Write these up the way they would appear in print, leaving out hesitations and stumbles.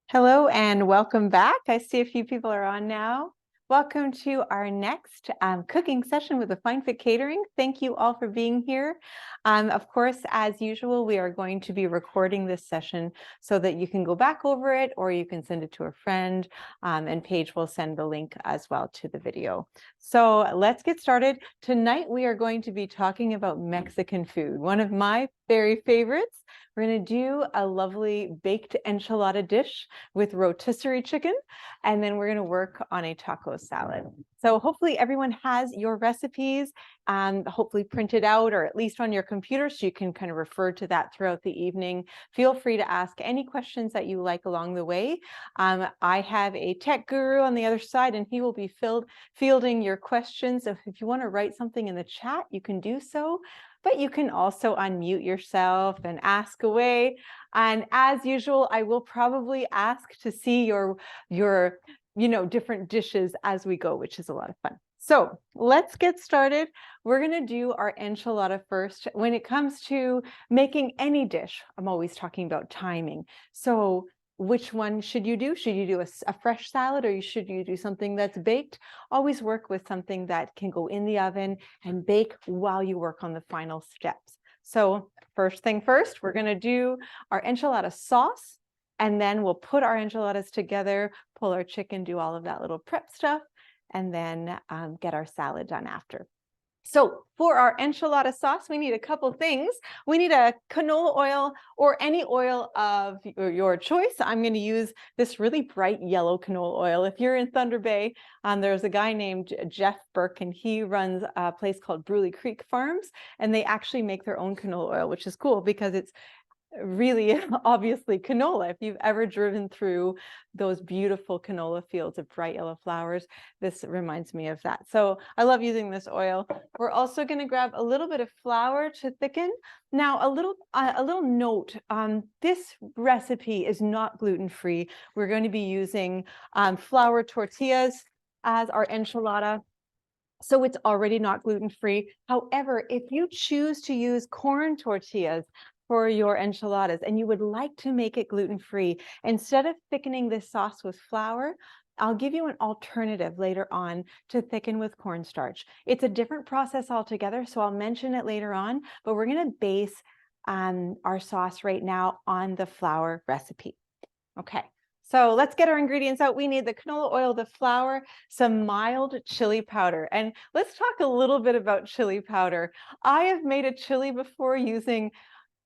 Hello and welcome back. I see a few people are on now. Welcome to our next cooking session with the Fine Fit Catering. Thank you all for being here. Of course, as usual, we are going to be recording this session so that you can go back over it or you can send it to a friend, and Paige will send the link as well to the video. So let's get started. Tonight, we are going to be talking about Mexican food, one of my very favorites. We're going to do a lovely baked enchilada dish with rotisserie chicken, and then we're going to work on a taco salad. So hopefully everyone has your recipes hopefully printed out or at least on your computer so you can kind of refer to that throughout the evening. Feel free to ask any questions that you like along the way. I have a tech guru on the other side and he will be fielding your questions. So if you want to write something in the chat, you can do so. But you can also unmute yourself and ask away. And as usual, I will probably ask to see your different dishes as we go, which is a lot of fun. So let's get started. We're going to do our enchilada first. When it comes to making any dish, I'm always talking about timing. So which one should you do? Should you do a fresh salad or should you do something that's baked? Always work with something that can go in the oven and bake while you work on the final steps. So first thing first, we're going to do our enchilada sauce, and then we'll put our enchiladas together, pull our chicken, do all of that little prep stuff, and then get our salad done after. So for our enchilada sauce, we need a couple things. We need a canola oil or any oil of your choice. I'm going to use this really bright yellow canola oil. If you're in Thunder Bay, there's a guy named Jeff Burke, and he runs a place called Bruley Creek Farms, and they actually make their own canola oil, which is cool because it's really obviously canola. If you've ever driven through those beautiful canola fields of bright yellow flowers, this reminds me of that. So I love using this oil. We're also going to grab a little bit of flour to thicken. Now, a little note, this recipe is not gluten-free. We're going to be using flour tortillas as our enchilada. So it's already not gluten-free. However, if you choose to use corn tortillas for your enchiladas and you would like to make it gluten-free, instead of thickening this sauce with flour, I'll give you an alternative later on to thicken with cornstarch. It's a different process altogether, so I'll mention it later on, but we're going to base our sauce right now on the flour recipe. Okay. So let's get our ingredients out. We need the canola oil, the flour, some mild chili powder. And let's talk a little bit about chili powder. I have made a chili before using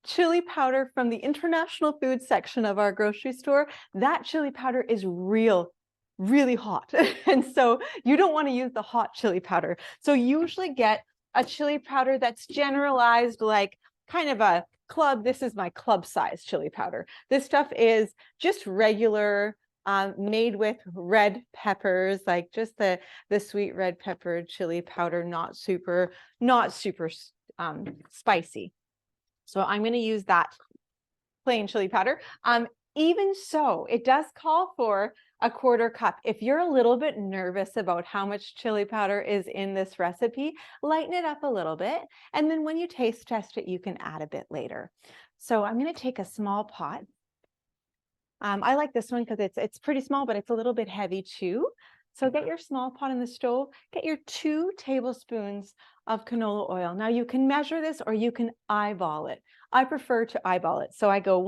chili powder from the international food section of our grocery store. That chili powder is really hot. And so you don't want to use the hot chili powder. So usually get a chili powder that's generalized, like kind of a club. This is my club size chili powder. This stuff is just regular, made with red peppers, like just the sweet red pepper chili powder, not super spicy. So I'm going to use that plain chili powder. Even so, it does call for a 1/4 cup. If you're a little bit nervous about how much chili powder is in this recipe, lighten it up a little bit. And then when you taste test it, you can add a bit later. So I'm going to take a small pot. I like this one because it's pretty small, but it's a little bit heavy too. So get your small pot in the stove, get your 2 tablespoons of canola oil. Now you can measure this or you can eyeball it. I prefer to eyeball it. So I go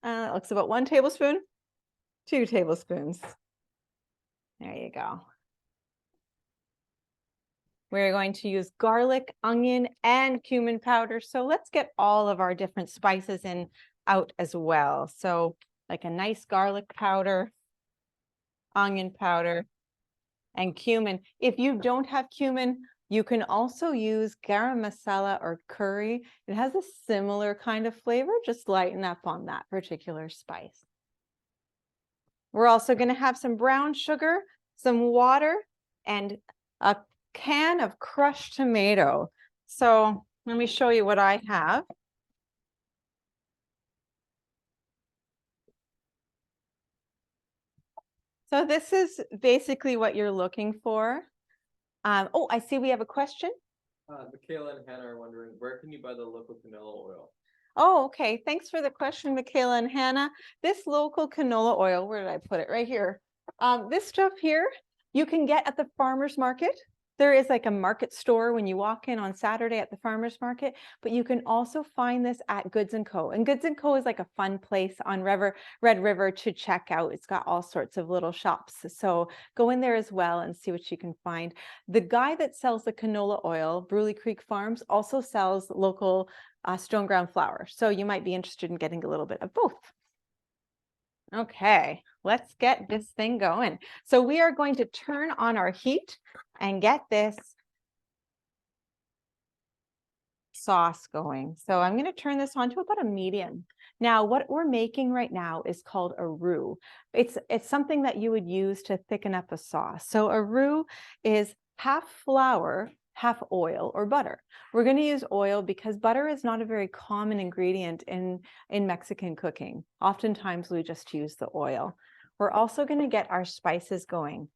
it looks about 1 tablespoon, 2 tablespoons. There you go. We're going to use garlic, onion, and cumin powder. So let's get all of our different spices in out as well. So like a nice garlic powder, onion powder, and cumin. If you don't have cumin, you can also use garam masala or curry. It has a similar kind of flavor, just lighten up on that particular spice. We're also going to have some brown sugar, some water, and a can of crushed tomato. So let me show you what I have. So this is basically what you're looking for. Oh, I see we have a question. Michaela and Hannah are wondering, where can you buy the local canola oil? Oh, okay. Thanks for the question, Michaela and Hannah. This local canola oil, where did I put it? Right here. This stuff here, you can get at the farmer's market. There is like a market store when you walk in on Saturday at the farmer's market, but you can also find this at Goods & Co. And Goods & Co is like a fun place on Red River to check out. It's got all sorts of little shops. So go in there as well and see what you can find. The guy that sells the canola oil, Bruley Creek Farms, also sells local stone ground flour. So you might be interested in getting a little bit of both. Okay, let's get this thing going. So we are going to turn on our heat and get this sauce going. So I'm going to turn this on to about a medium. Now, what we're making right now is called a roux. It's something that you would use to thicken up a sauce. So a roux is half flour, half oil or butter. We're going to use oil because butter is not a very common ingredient in Mexican cooking. Oftentimes we just use the oil. We're also going to get our spices going.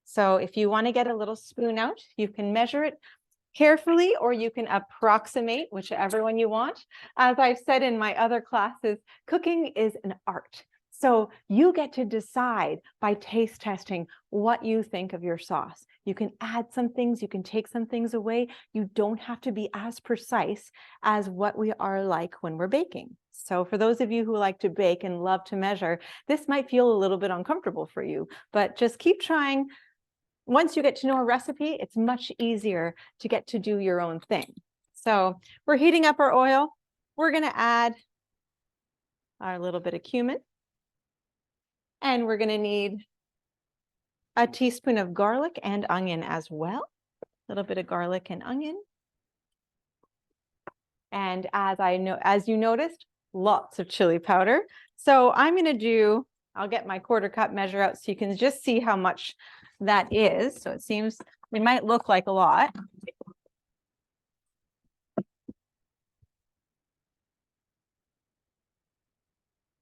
So if you want to get a little spoon out, you can measure it carefully, or you can approximate, whichever one you want. As I've said in my other classes, cooking is an art. So you get to decide by taste testing what you think of your sauce. You can add some things, you can take some things away. You don't have to be as precise as what we are like when we're baking. So for those of you who like to bake and love to measure, this might feel a little bit uncomfortable for you, but just keep trying. Once you get to know a recipe, it's much easier to get to do your own thing. So we're heating up our oil. We're going to add our little bit of cumin. And we're going to need a teaspoon of garlic and onion as well. A little bit of garlic and onion. And as you noticed, lots of chili powder. So I'm going to do, I'll get my 1/4 cup measure out so you can just see how much that is. So it seems it might look like a lot.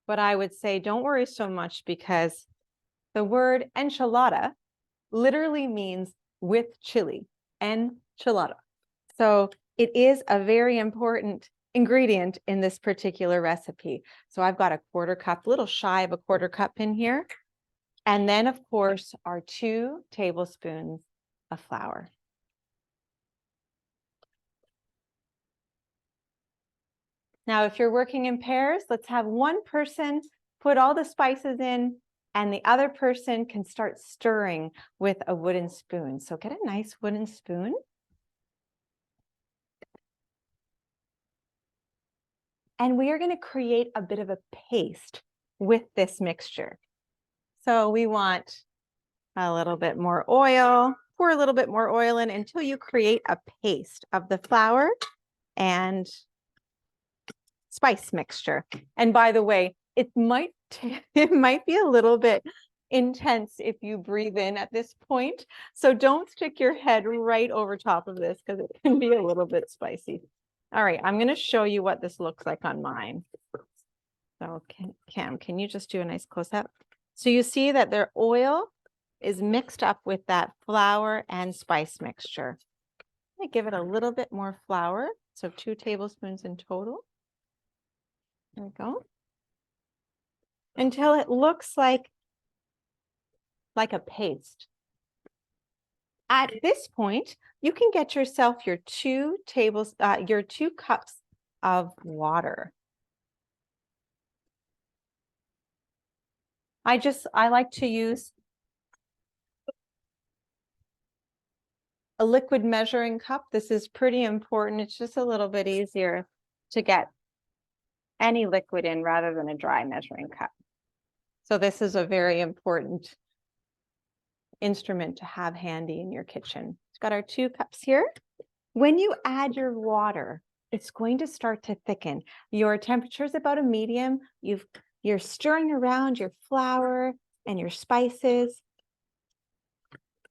But I would say don't worry so much because the word enchilada literally means with chili, enchilada. So it is a very important ingredient in this particular recipe. So I've got a 1/4 cup, a little shy of a 1/4 cup in here. And then, of course, our 2 tablespoons of flour. Now, if you're working in pairs, let's have one person put all the spices in and the other person can start stirring with a wooden spoon. So get a nice wooden spoon. And we are going to create a bit of a paste with this mixture. So we want a little bit more oil, pour a little bit more oil in until you create a paste of the flour and spice mixture. And by the way, it might be a little bit intense if you breathe in at this point. So don't stick your head right over top of this because it can be a little bit spicy. All right, I'm going to show you what this looks like on mine. So Cam, can you just do a nice close-up? So you see that their oil is mixed up with that flour and spice mixture. I'm going to give it a little bit more flour. So 2 tablespoons in total. There we go. Until it looks like a paste. At this point, you can get yourself your 2 cups of water. I like to use a liquid measuring cup. This is pretty important. It's just a little bit easier to get any liquid in rather than a dry measuring cup. So this is a very important instrument to have handy in your kitchen. We've got our 2 cups here. When you add your water, it's going to start to thicken. Your temperature is about a medium. You're stirring around your flour and your spices.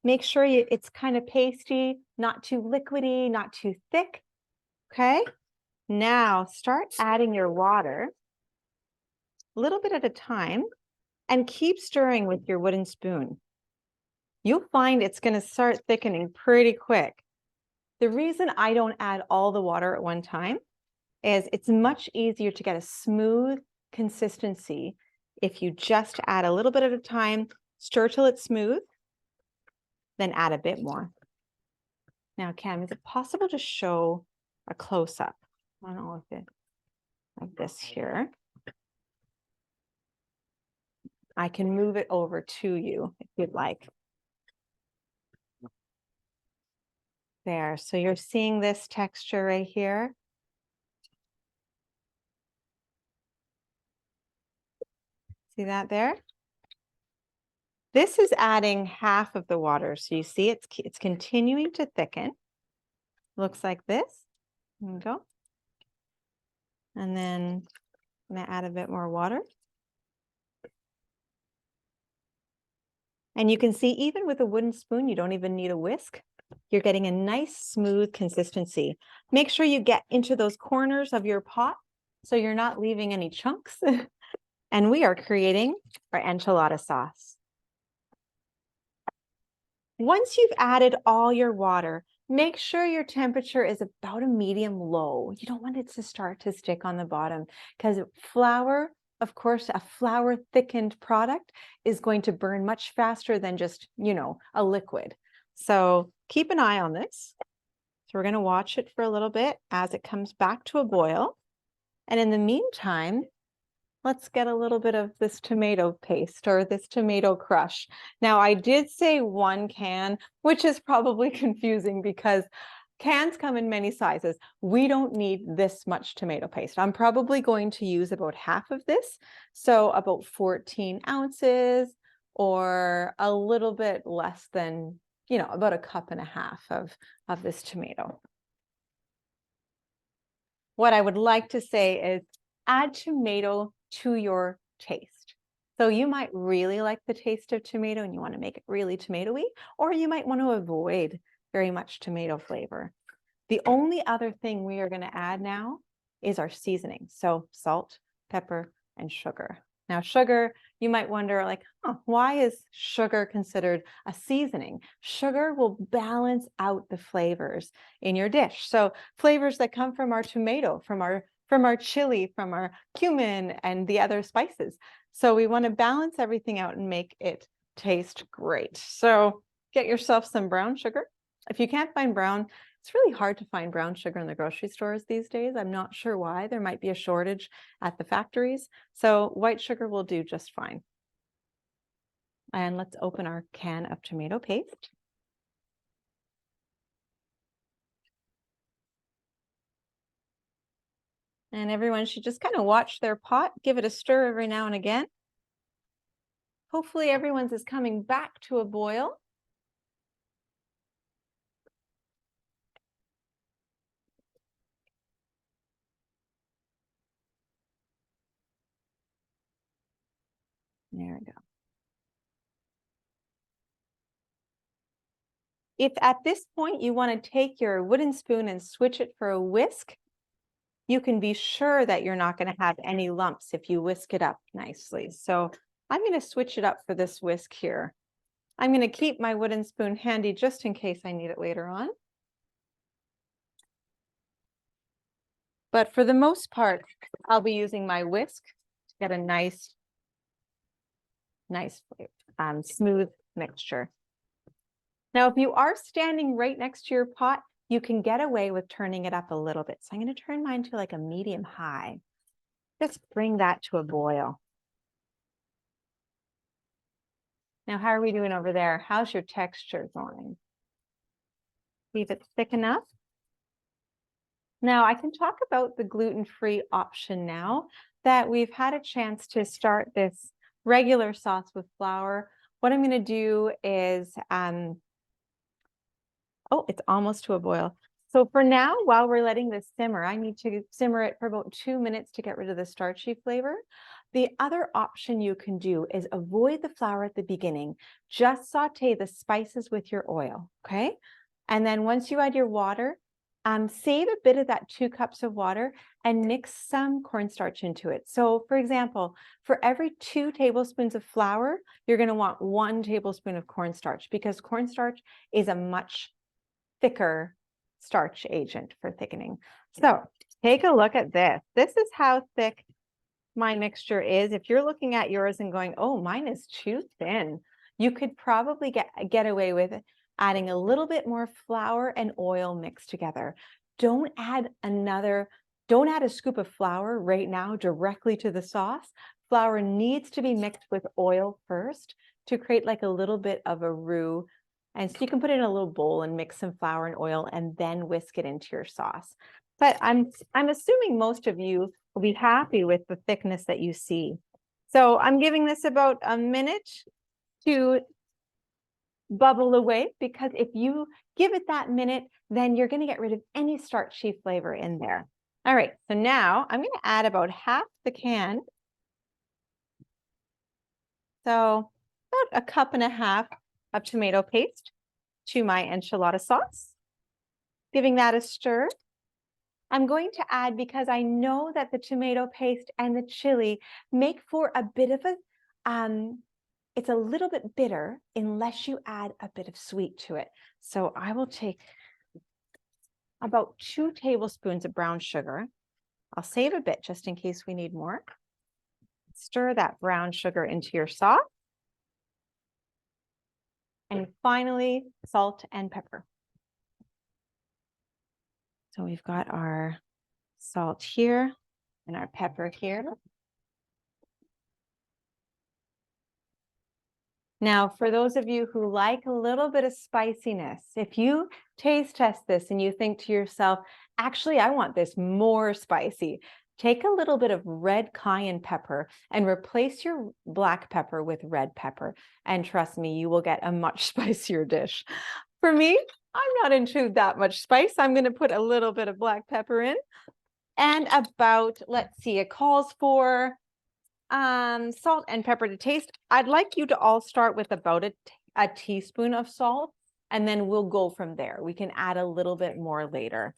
Make sure it's kind of pasty, not too liquidy, not too thick. Okay. Now start adding your water a little bit at a time and keep stirring with your wooden spoon. You'll find it's going to start thickening pretty quick. The reason I don't add all the water at one time is it's much easier to get a smooth consistency if you just add a little bit at a time, stir till it's smooth, then add a bit more. Now, Cam, is it possible to show a close-up? I don't know if it, like this here. I can move it over to you if you'd like. There, so you're seeing this texture right here. See that there? This is adding half of the water. So you see it's continuing to thicken. Looks like this. There we go. And then I'm gonna add a bit more water. And you can see even with a wooden spoon, you don't even need a whisk. You're getting a nice smooth consistency. Make sure you get into those corners of your pot so you're not leaving any chunks. And we are creating our enchilada sauce. Once you've added all your water, make sure your temperature is about a medium low. You don't want it to start to stick on the bottom because flour, of course, a flour thickened product is going to burn much faster than just, a liquid. So keep an eye on this. So we're going to watch it for a little bit as it comes back to a boil. And in the meantime, let's get a little bit of this tomato paste or this tomato crush. Now, I did say 1 can, which is probably confusing because cans come in many sizes. We don't need this much tomato paste. I'm probably going to use about half of this. So about 14 ounces or a little bit less than, about 1.5 cups of this tomato. What I would like to say is add tomato to your taste. So you might really like the taste of tomato and you want to make it really tomatoey, or you might want to avoid very much tomato flavor. The only other thing we are going to add now is our seasoning. So salt, pepper, and sugar. Now, sugar, you might wonder, like, why is sugar considered a seasoning? Sugar will balance out the flavors in your dish. So flavors that come from our tomato, from our chili, from our cumin, and the other spices. So we want to balance everything out and make it taste great. So get yourself some brown sugar. If you can't find brown, it's really hard to find brown sugar in the grocery stores these days. I'm not sure why. There might be a shortage at the factories. So white sugar will do just fine. And let's open our can of tomato paste. And everyone should just kind of watch their pot, give it a stir every now and again. Hopefully everyone's is coming back to a boil. There we go. If at this point you want to take your wooden spoon and switch it for a whisk, you can be sure that you're not going to have any lumps if you whisk it up nicely. So I'm going to switch it up for this whisk here. I'm going to keep my wooden spoon handy just in case I need it later on. But for the most part, I'll be using my whisk to get a nice smooth mixture. Now, if you are standing right next to your pot, you can get away with turning it up a little bit. So I'm going to turn mine to like a medium high. Just bring that to a boil. Now, how are we doing over there? How's your texture going? See if it's thick enough. Now, I can talk about the gluten-free option now that we've had a chance to start this regular sauce with flour. What I'm going to do is, oh, it's almost to a boil. So for now, while we're letting this simmer, I need to simmer it for about 2 minutes to get rid of the starchy flavor. The other option you can do is avoid the flour at the beginning. Just saute the spices with your oil, okay? And then once you add your water, save a bit of that 2 cups of water and mix some cornstarch into it. So for example, for every 2 tablespoons of flour, you're going to want 1 tablespoon of cornstarch because cornstarch is a much thicker starch agent for thickening. So Take a look at this. This is how thick my mixture is. If you're looking at yours and going, oh, mine is too thin, you could probably get away with adding a little bit more flour and oil mixed together. Don't add a scoop of flour right now directly to the sauce. Flour needs to be mixed with oil first to create like a little bit of a roux. And so you can put it in a little bowl and mix some flour and oil and then whisk it into your sauce. But I'm assuming most of you will be happy with the thickness that you see. So I'm giving this about a minute to bubble away, because if you give it that minute, then you're going to get rid of any starchy flavor in there. All right, so now I'm going to add about half the can. So about 1.5 cups of tomato paste to my enchilada sauce. Giving that a stir. I'm going to add, because I know that the tomato paste and the chili make for a bit of it's a little bit bitter unless you add a bit of sweet to it. So I will take about 2 tablespoons of brown sugar. I'll save a bit just in case we need more. Stir that brown sugar into your sauce. And finally, salt and pepper. So we've got our salt here and our pepper here. Now, for those of you who like a little bit of spiciness, if you taste test this and you think to yourself, actually, I want this more spicy, take a little bit of red cayenne pepper and replace your black pepper with red pepper. And trust me, you will get a much spicier dish. For me, I'm not into that much spice. I'm going to put a little bit of black pepper in. And about, let's see, it calls for salt and pepper to taste. I'd like you to all start with about a teaspoon of salt, and then we'll go from there. We can add a little bit more later.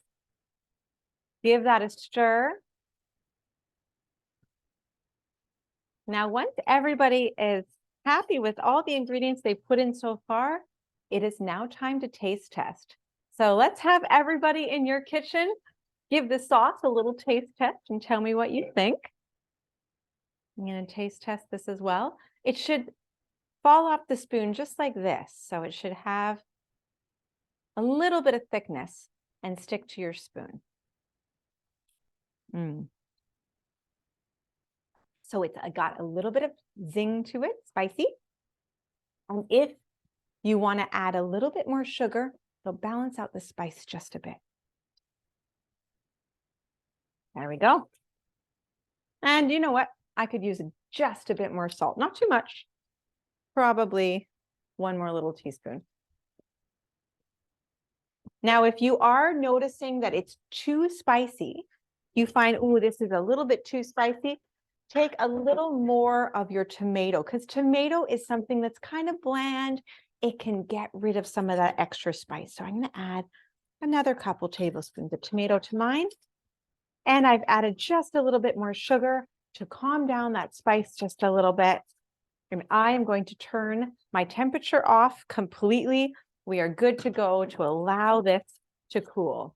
Give that a stir. Now, once everybody is happy with all the ingredients they put in so far, it is now time to taste test. So let's have everybody in your kitchen give the sauce a little taste test and tell me what you think. I'm going to taste test this as well. It should fall off the spoon just like this. So it should have a little bit of thickness and stick to your spoon. So it's got a little bit of zing to it, spicy. And if you want to add a little bit more sugar, it'll balance out the spice just a bit. There we go. And you know what? I could use just a bit more salt, not too much, probably 1 more little teaspoon. Now, if you are noticing that it's too spicy, you find, oh, this is a little bit too spicy, take a little more of your tomato, because tomato is something that's kind of bland. It can get rid of some of that extra spice. So I'm going to add another couple tablespoons of tomato to mine. And I've added just a little bit more sugar to calm down that spice just a little bit. And I am going to turn my temperature off completely. We are good to go to allow this to cool.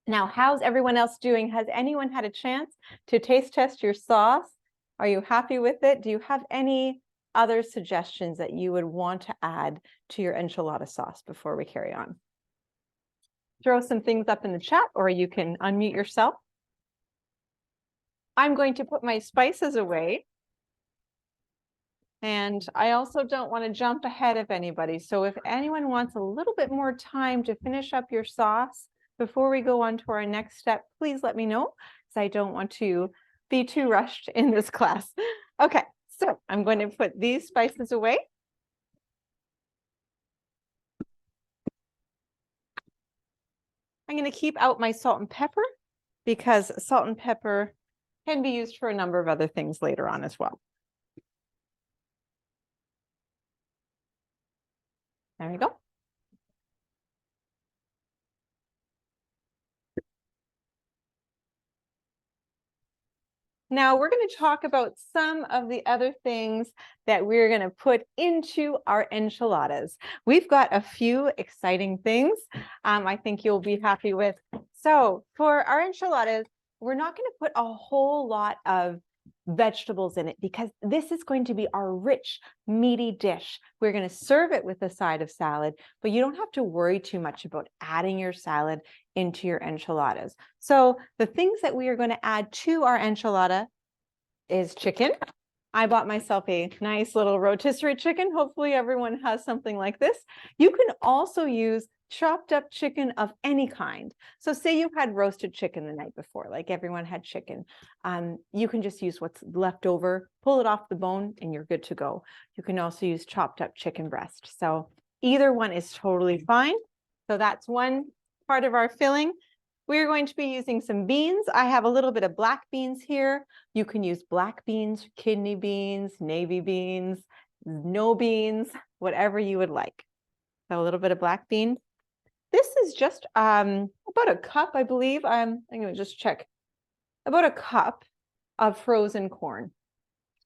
Now, how's everyone else doing? Has anyone had a chance to taste test your sauce? Are you happy with it? Do you have any other suggestions that you would want to add to your enchilada sauce before we carry on? Throw some things up in the chat, or you can unmute yourself. I'm going to put my spices away. And I also don't want to jump ahead of anybody. So if anyone wants a little bit more time to finish up your sauce before we go on to our next step, please let me know, because I don't want to be too rushed in this class. Okay, so I'm going to put these spices away. I'm going to keep out my salt and pepper, because salt and pepper can be used for a number of other things later on as well. There we go. Now we're going to talk about some of the other things that we're going to put into our enchiladas. We've got a few exciting things I think you'll be happy with. So for our enchiladas, we're not going to put a whole lot of vegetables in it because this is going to be our rich, meaty dish. We're going to serve it with a side of salad, but you don't have to worry too much about adding your salad into your enchiladas. So the things that we are going to add to our enchilada is chicken. I bought myself a nice little rotisserie chicken. Hopefully everyone has something like this. You can also use chopped up chicken of any kind. So say you had roasted chicken the night before, like everyone had chicken. You can just use what's left over, pull it off the bone, and you're good to go. You can also use chopped up chicken breast. So either one is totally fine. So that's one part of our filling. We're going to be using some beans. I have a little bit of black beans here. You can use black beans, kidney beans, navy beans, no beans, whatever you would like. So a little bit of black bean. This is just about a cup, I believe. I'm going to just check. About a cup of frozen corn.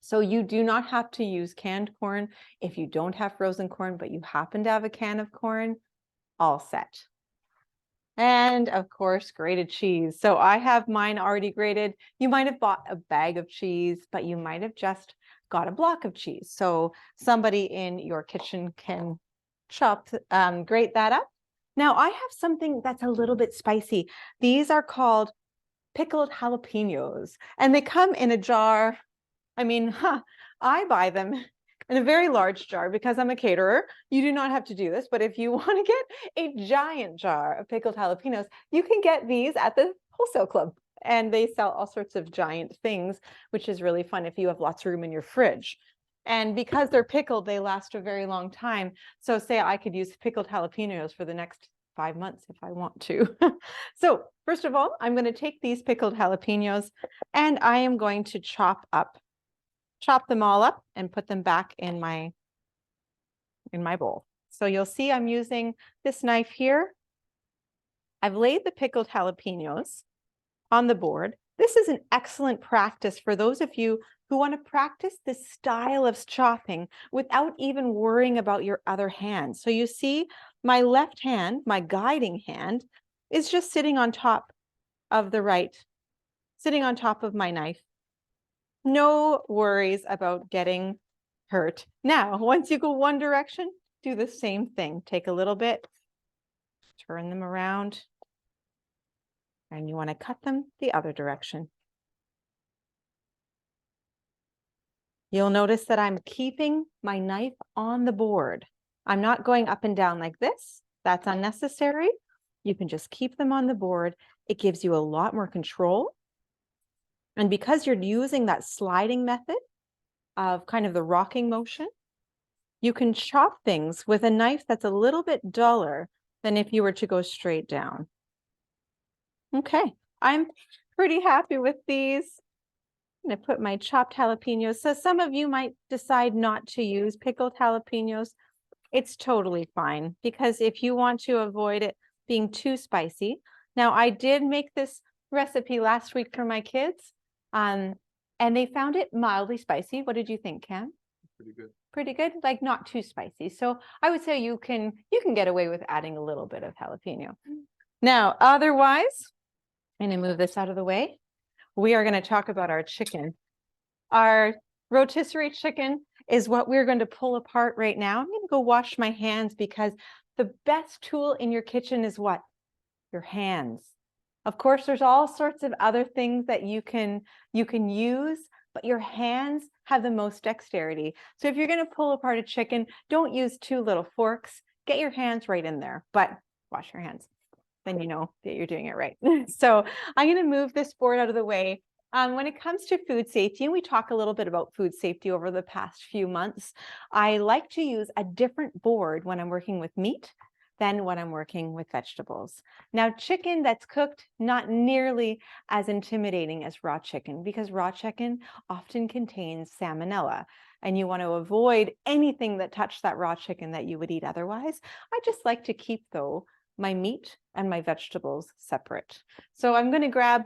So you do not have to use canned corn if you don't have frozen corn, but you happen to have a can of corn, all set. And of course, grated cheese. So I have mine already grated. You might have bought a bag of cheese, but you might have just got a block of cheese. So somebody in your kitchen can grate that up. Now I have something that's a little bit spicy. These are called pickled jalapenos, and they come in a jar. I mean, I buy them in a very large jar because I'm a caterer. You do not have to do this, but if you want to get a giant jar of pickled jalapenos, you can get these at the wholesale club, and they sell all sorts of giant things, which is really fun if you have lots of room in your fridge. And because they're pickled, they last a very long time. So say I could use pickled jalapenos for the next 5 months if I want to. So first of all, I'm going to take these pickled jalapenos and I am going to chop them all up and put them back in my bowl. So you'll see I'm using this knife here. I've laid the pickled jalapenos on the board. This is an excellent practice for those of you who want to practice this style of chopping without even worrying about your other hand. So you see my left hand, my guiding hand, is just sitting on top of the right, sitting on top of my knife. No worries about getting hurt. Now, once you go one direction, do the same thing. Take a little bit, turn them around, and you want to cut them the other direction. You'll notice that I'm keeping my knife on the board. I'm not going up and down like this. That's unnecessary. You can just keep them on the board. It gives you a lot more control. And because you're using that sliding method of kind of the rocking motion, you can chop things with a knife that's a little bit duller than if you were to go straight down. Okay, I'm pretty happy with these. I'm going to put my chopped jalapenos. So some of you might decide not to use pickled jalapenos. It's totally fine because if you want to avoid it being too spicy. Now, I did make this recipe last week for my kids, and they found it mildly spicy. What did you think, Cam? Pretty good. Pretty good, like not too spicy. So I would say you can get away with adding a little bit of jalapeno. Now, otherwise, I'm going to move this out of the way. We are going to talk about our chicken. Our rotisserie chicken is what we're going to pull apart right now. I'm going to go wash my hands because the best tool in your kitchen is what? Your hands. Of course, there's all sorts of other things that you can use, but your hands have the most dexterity. So if you're going to pull apart a chicken, don't use 2 little forks. Get your hands right in there, but wash your hands. Then you know that you're doing it right. So I'm going to move this board out of the way. When it comes to food safety, and we talk a little bit about food safety over the past few months, I like to use a different board when I'm working with meat than when I'm working with vegetables. Now, chicken that's cooked, not nearly as intimidating as raw chicken because raw chicken often contains salmonella. And you want to avoid anything that touched that raw chicken that you would eat otherwise. I just like to keep, though, my meat and my vegetables separate. So I'm going to grab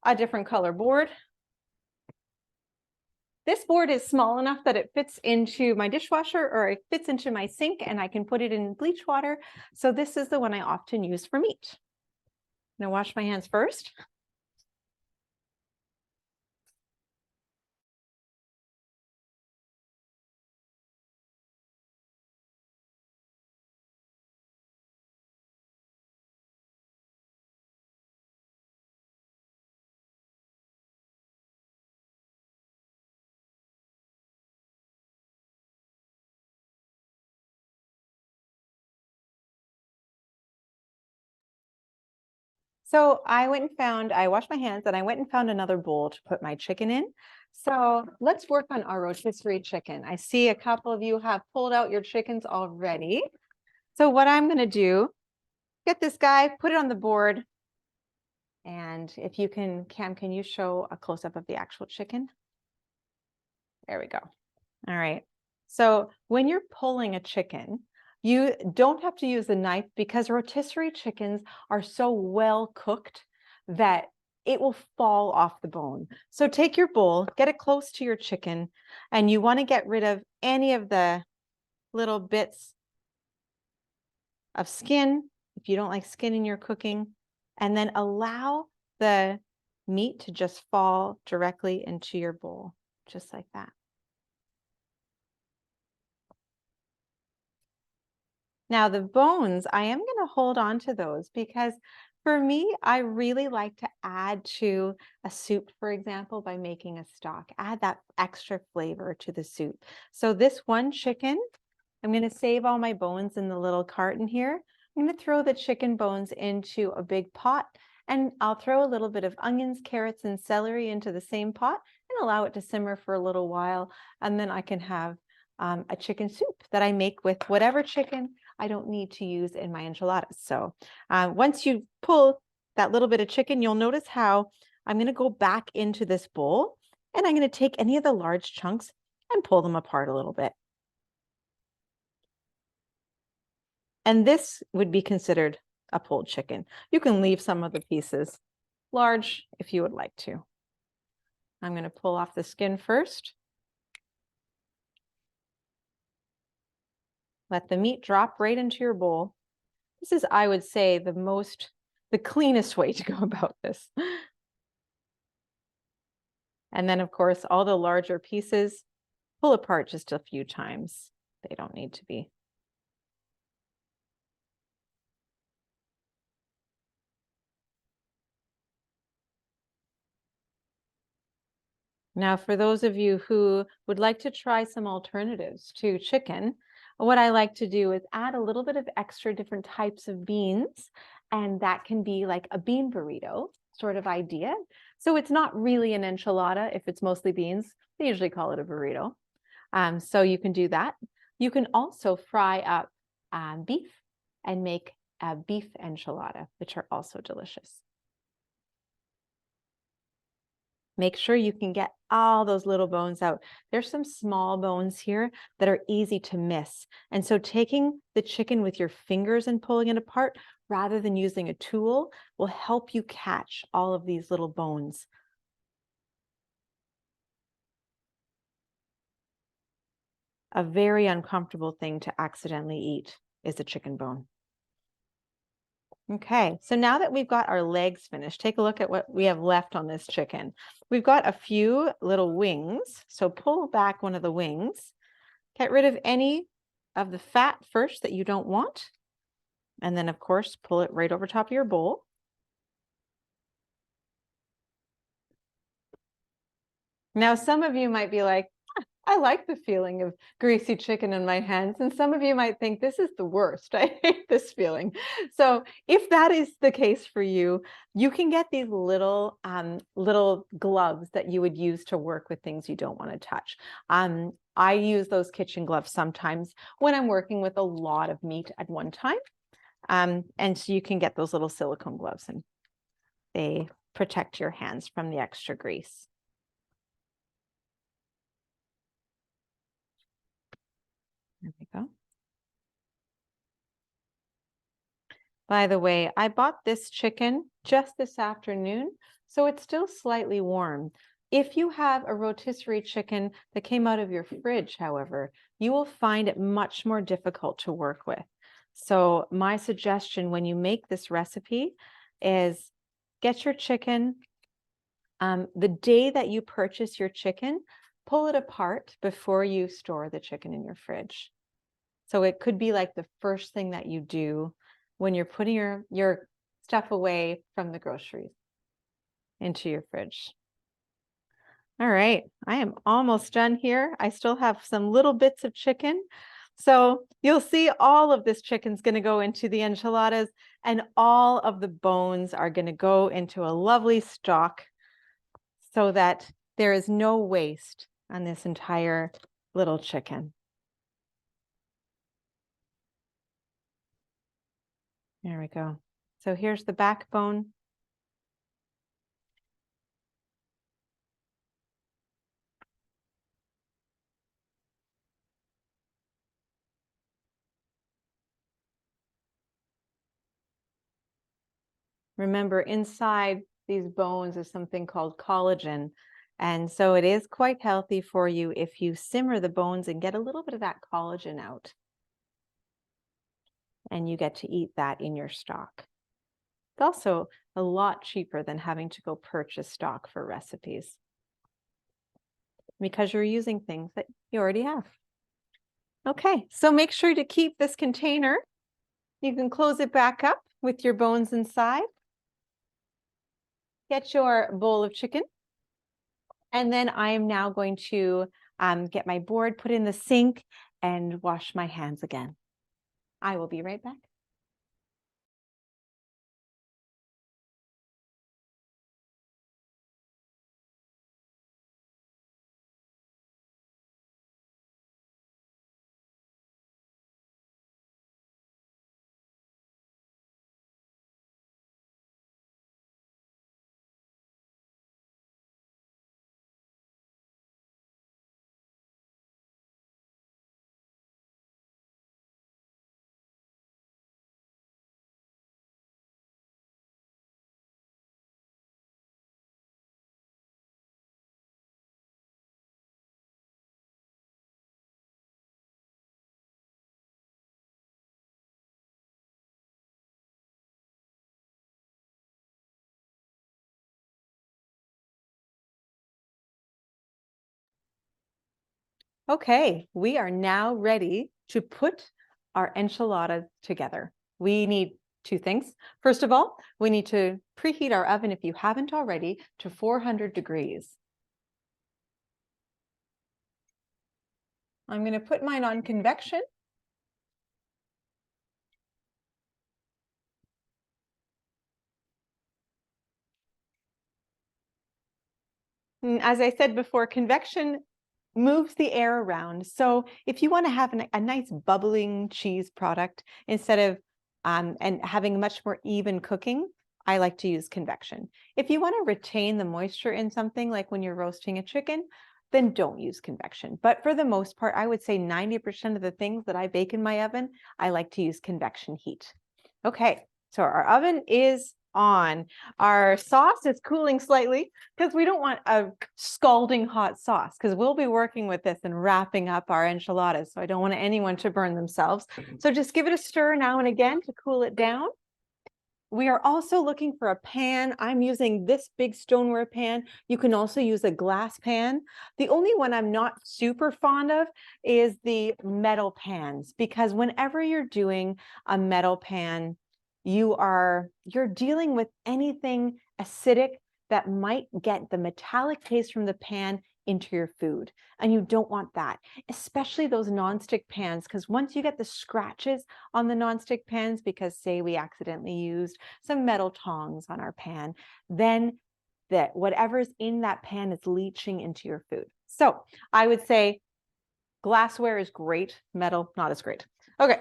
a different color board. This board is small enough that it fits into my dishwasher or it fits into my sink and I can put it in bleach water. So this is the one I often use for meat. I'm going to wash my hands first. So I washed my hands and I went and found another bowl to put my chicken in. So let's work on our rotisserie chicken. I see a couple of you have pulled out your chickens already. So what I'm going to do, get this guy, put it on the board. And if you can, Cam, can you show a close-up of the actual chicken? There we go. All right. So when you're pulling a chicken, you don't have to use a knife because rotisserie chickens are so well cooked that it will fall off the bone. So take your bowl, get it close to your chicken, and you want to get rid of any of the little bits of skin if you don't like skin in your cooking, and then allow the meat to just fall directly into your bowl, just like that. Now the bones, I am going to hold on to those because for me, I really like to add to a soup, for example, by making a stock, add that extra flavor to the soup. So this one chicken, I'm going to save all my bones in the little carton here. I'm going to throw the chicken bones into a big pot, and I'll throw a little bit of onions, carrots, and celery into the same pot and allow it to simmer for a little while. And then I can have a chicken soup that I make with whatever chicken I don't need to use in my enchiladas. So once you pull that little bit of chicken, you'll notice how I'm going to go back into this bowl and I'm going to take any of the large chunks and pull them apart a little bit. And this would be considered a pulled chicken. You can leave some of the pieces large if you would like to. I'm going to pull off the skin first. Let the meat drop right into your bowl. This is, I would say, the cleanest way to go about this. And then, of course, all the larger pieces, pull apart just a few times. They don't need to be. Now, for those of you who would like to try some alternatives to chicken, what I like to do is add a little bit of extra different types of beans, and that can be like a bean burrito sort of idea. So it's not really an enchilada if it's mostly beans. They usually call it a burrito. So you can do that. You can also fry up beef and make a beef enchilada, which are also delicious. Make sure you can get all those little bones out. There's some small bones here that are easy to miss. And so taking the chicken with your fingers and pulling it apart rather than using a tool will help you catch all of these little bones. A very uncomfortable thing to accidentally eat is a chicken bone. Okay, so now that we've got our legs finished, take a look at what we have left on this chicken. We've got a few little wings, so pull back one of the wings. Get rid of any of the fat first that you don't want, and then, of course, pull it right over top of your bowl. Now, some of you might be like, I like the feeling of greasy chicken in my hands. And some of you might think this is the worst. I hate this feeling. So if that is the case for you, you can get these little gloves that you would use to work with things you don't want to touch. I use those kitchen gloves sometimes when I'm working with a lot of meat at one time. And so you can get those little silicone gloves and they protect your hands from the extra grease. There we go. By the way, I bought this chicken just this afternoon, so it's still slightly warm. If you have a rotisserie chicken that came out of your fridge, however, you will find it much more difficult to work with. So my suggestion when you make this recipe is get your chicken, the day that you purchase your chicken, pull it apart before you store the chicken in your fridge. So it could be like the first thing that you do when you're putting your stuff away from the groceries into your fridge. All right, I am almost done here. I still have some little bits of chicken. So you'll see all of this chicken's going to go into the enchiladas, and all of the bones are going to go into a lovely stock so that there is no waste on this entire little chicken. There we go. So here's the backbone. Remember, inside these bones is something called collagen. And so it is quite healthy for you if you simmer the bones and get a little bit of that collagen out. And you get to eat that in your stock. It's also a lot cheaper than having to go purchase stock for recipes, because you're using things that you already have. Okay, so make sure to keep this container. You can close it back up with your bones inside. Get your bowl of chicken. And then I am now going to get my board, put in the sink, and wash my hands again. I will be right back. Okay, we are now ready to put our enchiladas together. We need two things. First of all, we need to preheat our oven, if you haven't already, to 400 degrees. I'm going to put mine on convection. As I said before, convection moves the air around. So if you want to have a nice bubbling cheese product instead of and having much more even cooking, I like to use convection. If you want to retain the moisture in something, like when you're roasting a chicken, then don't use convection. But for the most part, I would say 90% of the things that I bake in my oven, I like to use convection heat. Okay, so our oven is on. Our sauce is cooling slightly because we don't want a scalding hot sauce, because we'll be working with this and wrapping up our enchiladas. So I don't want anyone to burn themselves. So just give it a stir now and again to cool it down. We are also looking for a pan. I'm using this big stoneware pan. You can also use a glass pan. The only one I'm not super fond of is the metal pans, because whenever you're doing a metal pan, you're dealing with anything acidic that might get the metallic taste from the pan into your food. And you don't want that, especially those nonstick pans, because once you get the scratches on the nonstick pans, because say we accidentally used some metal tongs on our pan, then that whatever's in that pan is leaching into your food. So I would say glassware is great, metal, not as great. Okay,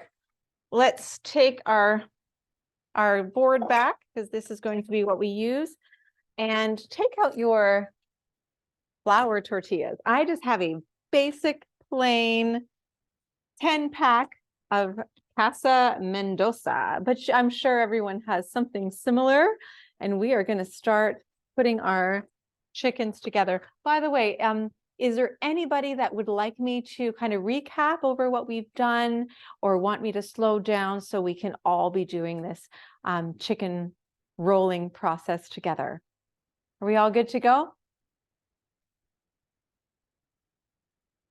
let's take our board back, because this is going to be what we use, and take out your flour tortillas. I just have a basic plain 10-pack of Casa Mendoza, but I'm sure everyone has something similar. And we are going to start putting our chickens together. By the way, is there anybody that would like me to kind of recap over what we've done, or want me to slow down so we can all be doing this chicken rolling process together? Are we all good to go?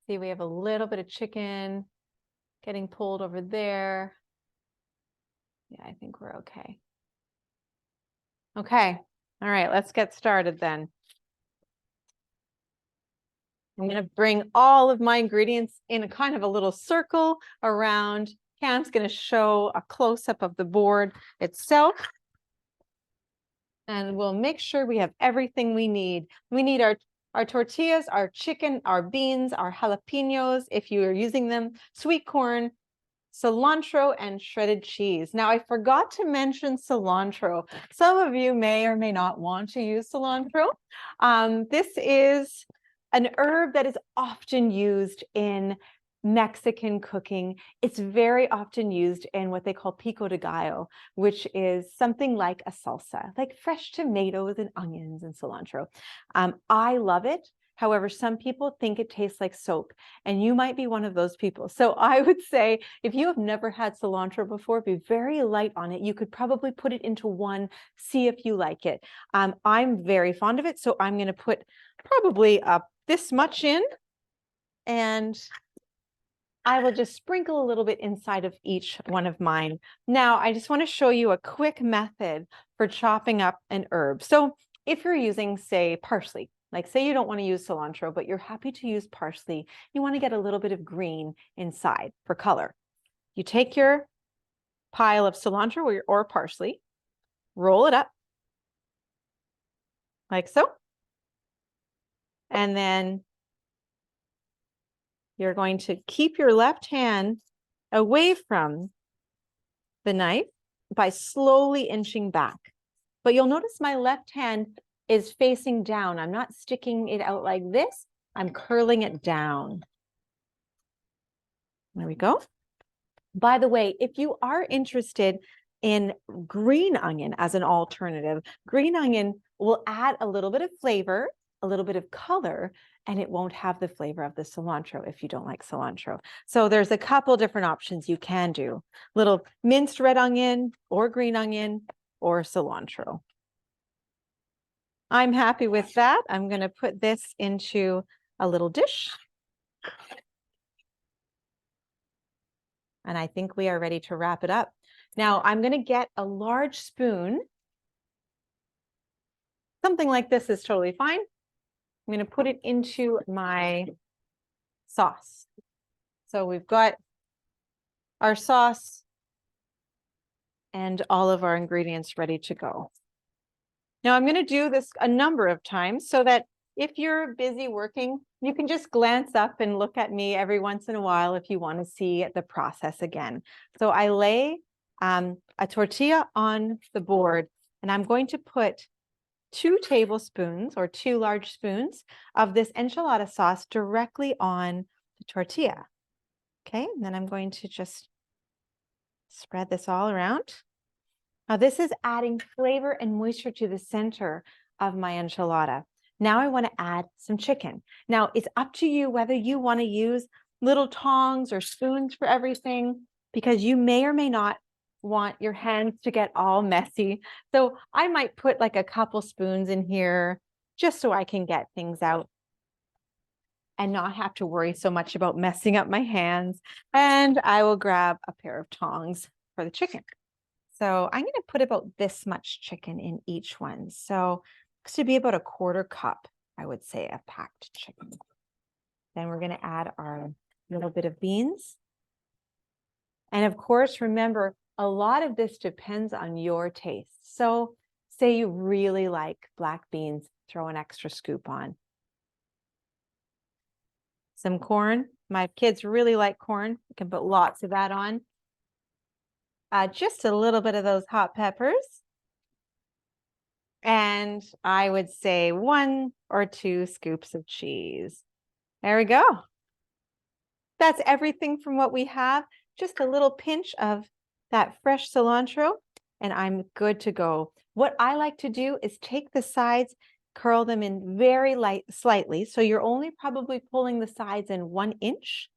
See, we have a little bit of chicken getting pulled over there. Yeah, I think we're okay. Okay. All right, let's get started then. I'm going to bring all of my ingredients in a kind of a little circle around. Cam's going to show a close-up of the board itself. And we'll make sure we have everything we need. We need our tortillas, our chicken, our beans, our jalapenos, if you are using them, sweet corn, cilantro, and shredded cheese. Now, I forgot to mention cilantro. Some of you may or may not want to use cilantro. This is an herb that is often used in Mexican cooking. It's very often used in what they call pico de gallo, which is something like a salsa, like fresh tomatoes and onions and cilantro. I love it. However, some people think it tastes like soap, and you might be one of those people. So I would say if you have never had cilantro before, be very light on it. You could probably put it into one, see if you like it. I'm very fond of it, so I'm going to put probably this much in, and I will just sprinkle a little bit inside of each one of mine. Now, I just want to show you a quick method for chopping up an herb. So if you're using, say, parsley, like say you don't want to use cilantro, but you're happy to use parsley, you want to get a little bit of green inside for color. You take your pile of cilantro or parsley, roll it up like so, and then you're going to keep your left hand away from the knife by slowly inching back. But you'll notice my left hand is facing down. I'm not sticking it out like this. I'm curling it down. There we go. By the way, if you are interested in green onion as an alternative, green onion will add a little bit of flavor, a little bit of color, and it won't have the flavor of the cilantro if you don't like cilantro. So there's a couple different options you can do. Little minced red onion or green onion or cilantro. I'm happy with that. I'm going to put this into a little dish. And I think we are ready to wrap it up. Now I'm going to get a large spoon. Something like this is totally fine. I'm going to put it into my sauce. So we've got our sauce and all of our ingredients ready to go. Now I'm going to do this a number of times so that if you're busy working, you can just glance up and look at me every once in a while if you want to see the process again. So I lay a tortilla on the board, and I'm going to put 2 tablespoons or 2 large spoons of this enchilada sauce directly on the tortilla. Okay, and then I'm going to just spread this all around. Now this is adding flavor and moisture to the center of my enchilada. Now I want to add some chicken. Now it's up to you whether you want to use little tongs or spoons for everything, because you may or may not want your hands to get all messy. So I might put like a couple spoons in here just so I can get things out and not have to worry so much about messing up my hands. And I will grab a pair of tongs for the chicken. So I'm going to put about this much chicken in each one. So this should be about a 1/4 cup, I would say, of packed chicken. Then we're going to add our little bit of beans. And of course, remember, a lot of this depends on your taste. So say you really like black beans, throw an extra scoop on. Some corn. My kids really like corn. You can put lots of that on. Just a little bit of those hot peppers. And I would say 1 or 2 scoops of cheese. There we go. That's everything from what we have. Just a little pinch of that fresh cilantro, and I'm good to go. What I like to do is take the sides, curl them in very slightly. So you're only probably pulling the sides in 1 inch.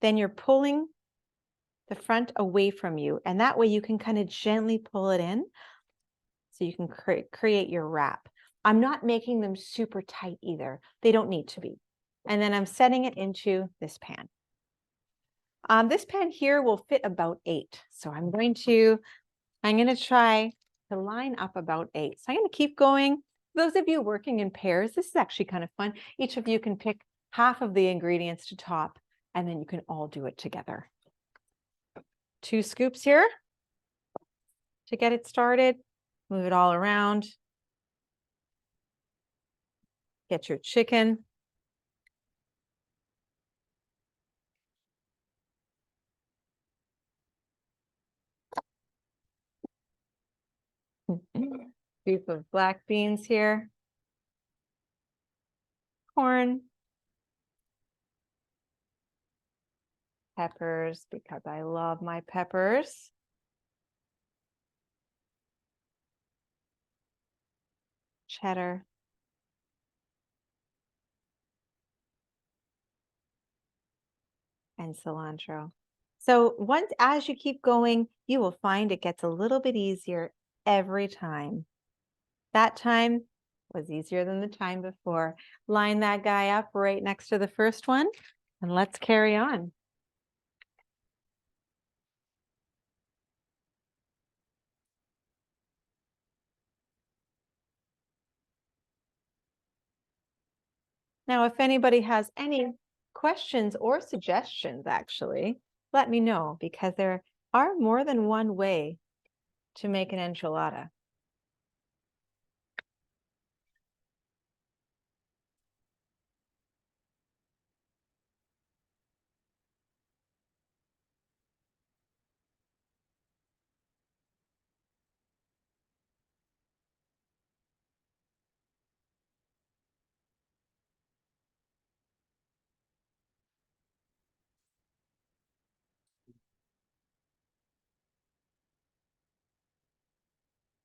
Then you're pulling the front away from you. And that way you can kind of gently pull it in so you can create your wrap. I'm not making them super tight either. They don't need to be. And then I'm setting it into this pan. This pan here will fit about 8. So I'm going to try to line up about 8. So I'm going to keep going. Those of you working in pairs, this is actually kind of fun. Each of you can pick half of the ingredients to top, and then you can all do it together. 2 scoops here to get it started. Move it all around. Get your chicken. Scoop of black beans here. Corn. Peppers, because I love my peppers. Cheddar. And cilantro. So as you keep going, you will find it gets a little bit easier every time. That time was easier than the time before. Line that guy up right next to the first one, and let's carry on. Now, if anybody has any questions or suggestions, actually, let me know, because there are more than one way to make an enchilada.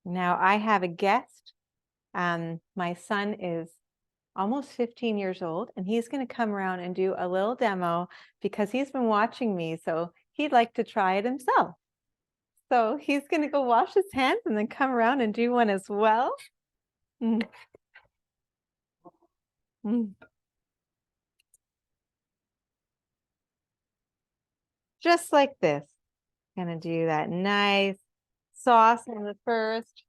Now, I have a guest. My son is almost 15 years old, and he's going to come around and do a little demo because he's been watching me, so he'd like to try it himself. So he's going to go wash his hands and then come around and do one as well. Mm. Mm. Just like this. Gonna do that nice sauce on the first,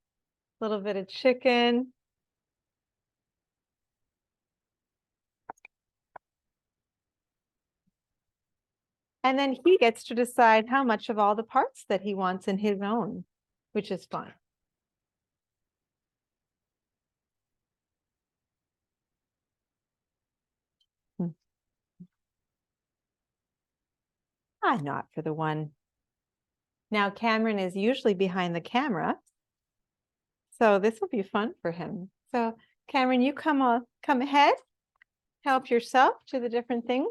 little bit of chicken. And then he gets to decide how much of all the parts that he wants in his own, which is fun. Not for the one. Now Cameron is usually behind the camera, so this will be fun for him. So Cameron, you come ahead, help yourself to the different things.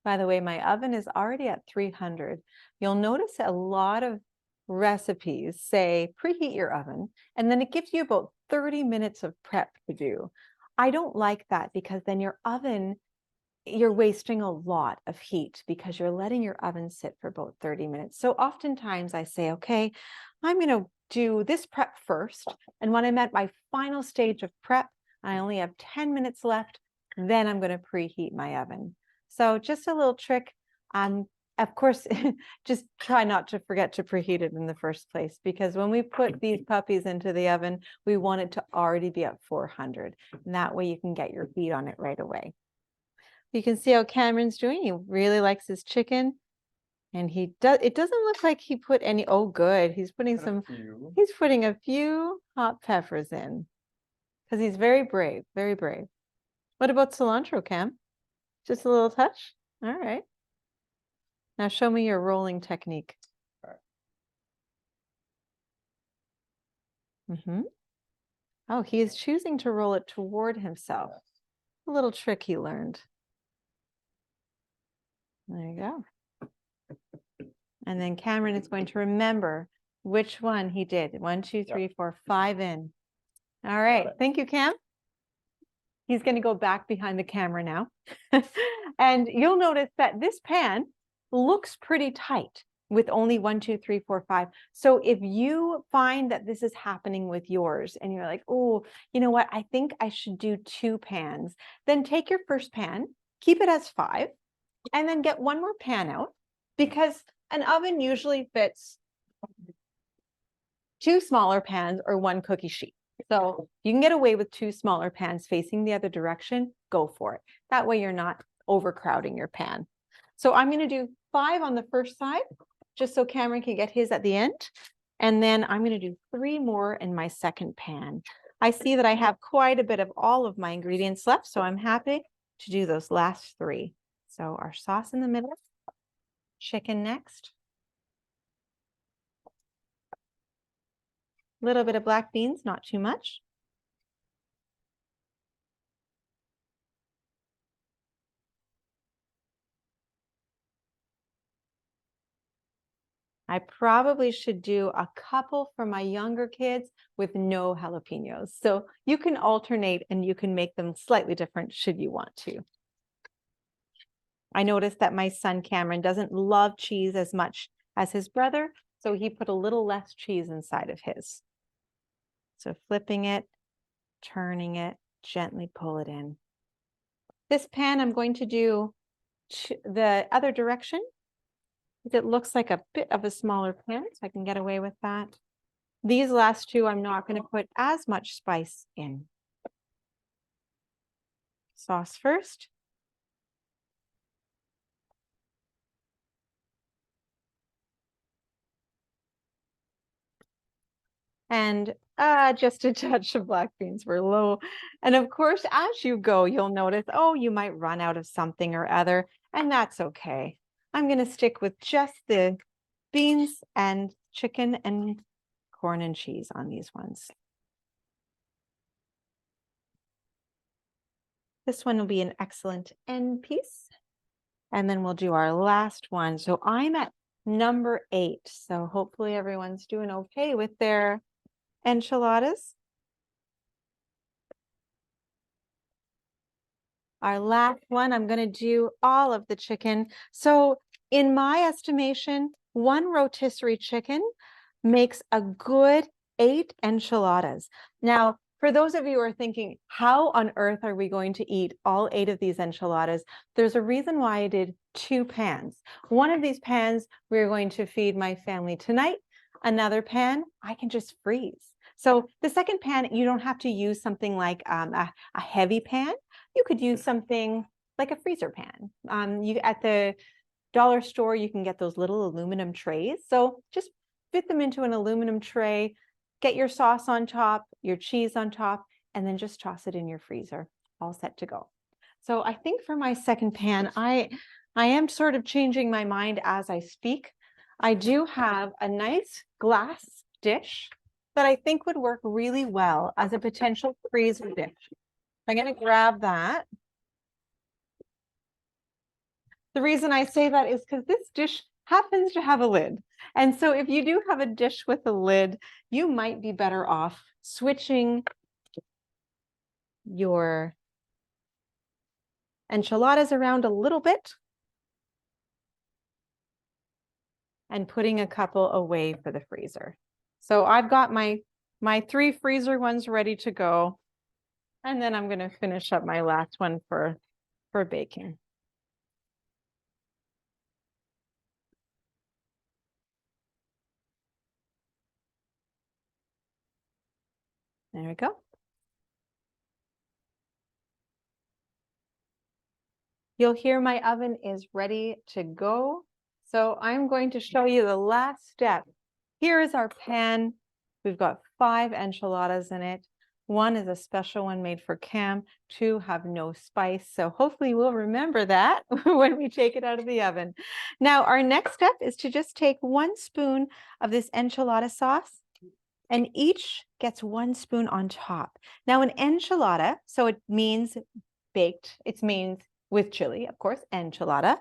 By the way, my oven is already at 300. You'll notice a lot of recipes say preheat your oven, and then it gives you about 30 minutes of prep to do. I don't like that, because then your oven, you're wasting a lot of heat because you're letting your oven sit for about 30 minutes. So oftentimes I say, okay, I'm going to do this prep first. And when I'm at my final stage of prep, I only have 10 minutes left, then I'm going to preheat my oven. So just a little trick. Of course, just try not to forget to preheat it in the first place, because when we put these puppies into the oven, we want it to already be at 400. And that way you can get your heat on it right away. You can see how Cameron's doing. He really likes his chicken. And it doesn't look like he put any, oh good. He's putting a few hot peppers in, because he's very brave, very brave. What about cilantro, Cam? Just a little touch? All right. Now show me your rolling technique. Mm-hmm. Oh, he is choosing to roll it toward himself. A little trick he learned. There you go. And then Cameron is going to remember which one he did. 1, 2, 3, 4, 5 in. All right. Thank you, Cam. He's going to go back behind the camera now. And you'll notice that this pan looks pretty tight with only 1, 2, 3, 4, 5. So if you find that this is happening with yours and you're like, oh, you know what, I think I should do 2 pans, then take your first pan, keep it as 5, And then get one more pan out, because an oven usually fits 2 smaller pans or 1 cookie sheet. So you can get away with 2 smaller pans facing the other direction, go for it. That way you're not overcrowding your pan. So I'm going to do 5 on the first side, just so Cameron can get his at the end. And then I'm going to do 3 more in my second pan. I see that I have quite a bit of all of my ingredients left, so I'm happy to do those last 3. So our sauce in the middle, chicken next, a little bit of black beans, not too much. I probably should do a couple for my younger kids with no jalapenos. So you can alternate and you can make them slightly different should you want to. I noticed that my son Cameron doesn't love cheese as much as his brother, so he put a little less cheese inside of his. So flipping it, turning it, gently pull it in. This pan, I'm going to do the other direction. It looks like a bit of a smaller pan, so I can get away with that. These last 2, I'm not going to put as much spice in. Sauce first. And just a touch of black beans were low. And of course, as you go, you'll notice, oh, you might run out of something or other, and that's okay. I'm going to stick with just the beans and chicken and corn and cheese on these ones. This one will be an excellent end piece. And then we'll do our last one. So I'm at number 8. So hopefully everyone's doing okay with their enchiladas. Our last one, I'm going to do all of the chicken. So in my estimation, 1 rotisserie chicken makes a good 8 enchiladas. Now, for those of you who are thinking, how on earth are we going to eat all 8 of these enchiladas? There's a reason why I did 2 pans. One of these pans, we're going to feed my family tonight. Another pan, I can just freeze. So the second pan, you don't have to use something like a heavy pan. You could use something like a freezer pan. At the dollar store, you can get those little aluminum trays. So just fit them into an aluminum tray, get your sauce on top, your cheese on top, and then just toss it in your freezer, all set to go. So I think for my second pan, I am sort of changing my mind as I speak. I do have a nice glass dish that I think would work really well as a potential freezer dish. I'm going to grab that. The reason I say that is because this dish happens to have a lid. And so if you do have a dish with a lid, you might be better off switching your enchiladas around a little bit and putting a couple away for the freezer. So I've got my 3 freezer ones ready to go. And then I'm going to finish up my last one for baking. There we go. You'll hear my oven is ready to go. So I'm going to show you the last step. Here is our pan. We've got 5 enchiladas in it. 1 is a special one made for Cam. 2 have no spice. So hopefully we'll remember that when we take it out of the oven. Now, our next step is to just take 1 spoon of this enchilada sauce, and each gets 1 spoon on top. Now, an enchilada, so it means baked. It means with chili, of course, enchilada,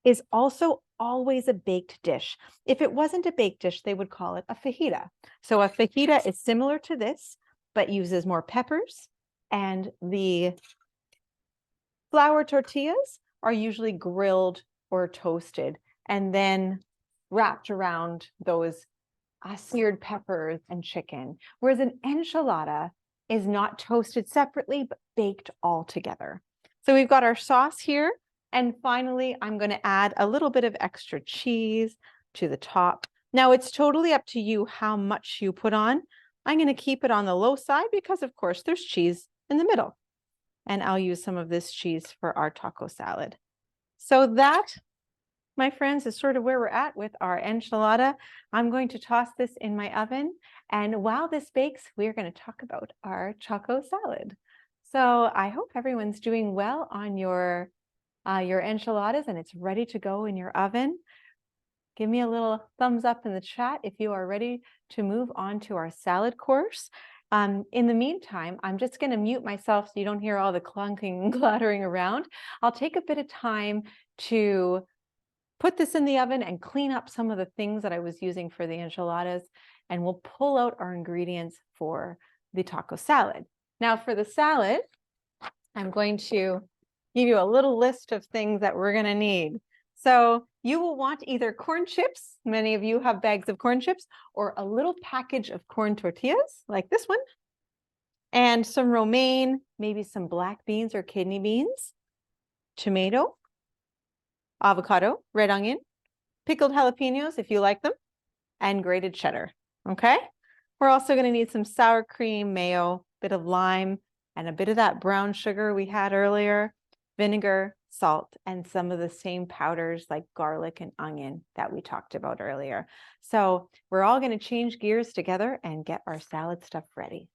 is also always a baked dish. If it wasn't a baked dish, they would call it a fajita. So a fajita is similar to this, but uses more peppers, and the flour tortillas are usually grilled or toasted and then wrapped around those seared peppers and chicken. Whereas an enchilada is not toasted separately, but baked all together. So we've got our sauce here. And finally, I'm going to add a little bit of extra cheese to the top. Now it's totally up to you how much you put on. I'm going to keep it on the low side because of course there's cheese in the middle. And I'll use some of this cheese for our taco salad. So that, my friends, is sort of where we're at with our enchilada. I'm going to toss this in my oven. And while this bakes, we're going to talk about our taco salad. So I hope everyone's doing well on your enchiladas and it's ready to go in your oven. Give me a little thumbs up in the chat if you are ready to move on to our salad course. In the meantime, I'm just going to mute myself so you don't hear all the clunking and clattering around. I'll take a bit of time to put this in the oven and clean up some of the things that I was using for the enchiladas, and we'll pull out our ingredients for the taco salad. Now for the salad, I'm going to give you a little list of things that we're going to need. So you will want either corn chips, many of you have bags of corn chips, or a little package of corn tortillas like this one, and some romaine, maybe some black beans or kidney beans, tomato, avocado, red onion, pickled jalapenos if you like them, and grated cheddar, okay? We're also going to need some sour cream, mayo, bit of lime, and a bit of that brown sugar we had earlier, vinegar, salt, and some of the same powders like garlic and onion that we talked about earlier. So we're all going to change gears together and get our salad stuff ready.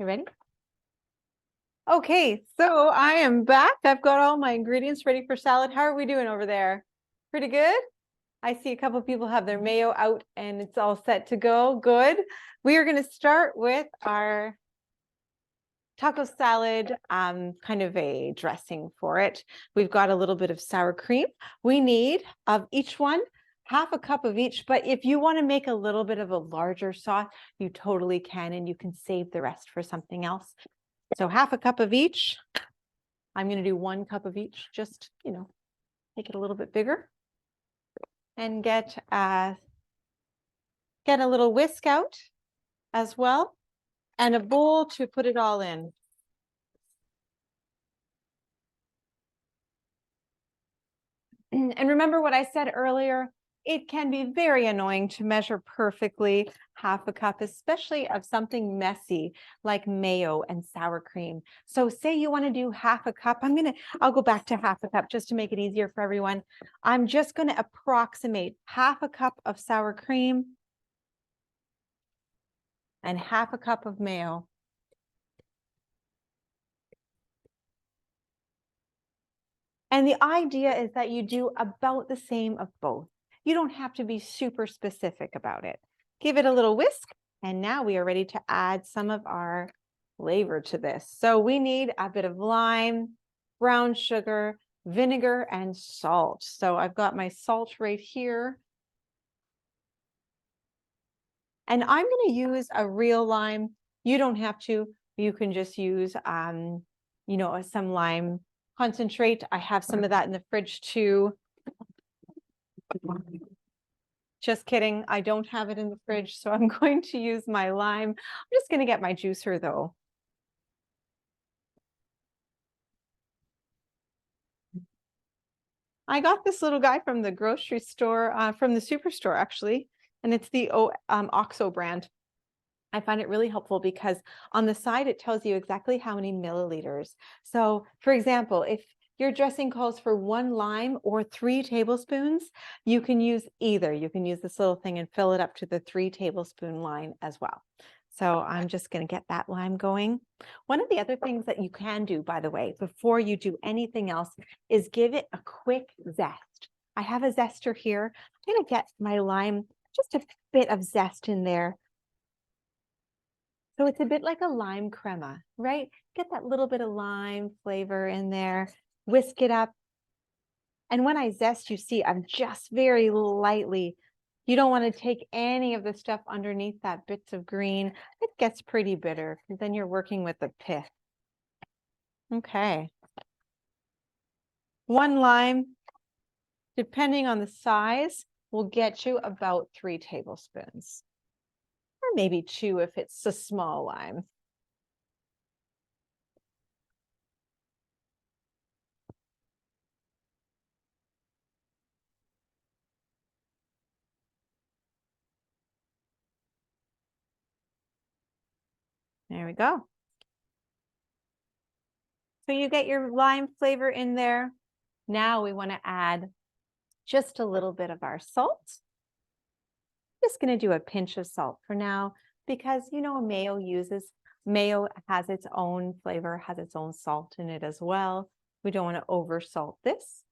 You ready? Okay, so I am back. I've got all my ingredients ready for salad. How are we doing over there? Pretty good? I see a couple people have their mayo out and it's all set to go. Good. We are going to start with our taco salad, kind of a dressing for it. We've got a little bit of sour cream. We need of each one, half a cup of each, but if you want to make a little bit of a larger sauce, you totally can, and you can save the rest for something else. So half a cup of each. I'm going to do 1 cup of each, just, make it a little bit bigger. And get a little whisk out as well, and a bowl to put it all in. And remember what I said earlier, it can be very annoying to measure perfectly half a cup, especially of something messy like mayo and sour cream. So say you want to do half a cup. I'll go back to half a cup just to make it easier for everyone. I'm just going to approximate half a cup of sour cream and half a cup of mayo. And the idea is that you do about the same of both. You don't have to be super specific about it. Give it a little whisk, and now we are ready to add some of our flavor to this. So we need a bit of lime, brown sugar, vinegar, and salt. So I've got my salt right here. And I'm going to use a real lime. You don't have to. You can just use, some lime concentrate. I have some of that in the fridge too. Just kidding. I don't have it in the fridge, so I'm going to use my lime. I'm just going to get my juicer though. I got this little guy from the grocery store, from the superstore actually, and it's the OXO brand. I find it really helpful because on the side, it tells you exactly how many milliliters. So for example, if your dressing calls for 1 lime or 3 tablespoons, you can use either. You can use this little thing and fill it up to the 3 tablespoon line as well. So I'm just going to get that lime going. One of the other things that you can do, by the way, before you do anything else, is give it a quick zest. I have a zester here. I'm going to get my lime, just a bit of zest in there. So it's a bit like a lime crema, right? Get that little bit of lime flavor in there, whisk it up. And when I zest, you see I'm just very lightly. You don't want to take any of the stuff underneath that bits of green. It gets pretty bitter because then you're working with the pith. Okay. 1 lime, depending on the size, will get you about 3 tablespoons. Or maybe 2 if it's a small lime. There we go. So you get your lime flavor in there. Now we want to add just a little bit of our salt. Just going to do a pinch of salt for now because, mayo has its own flavor, has its own salt in it as well. We don't want to over salt this.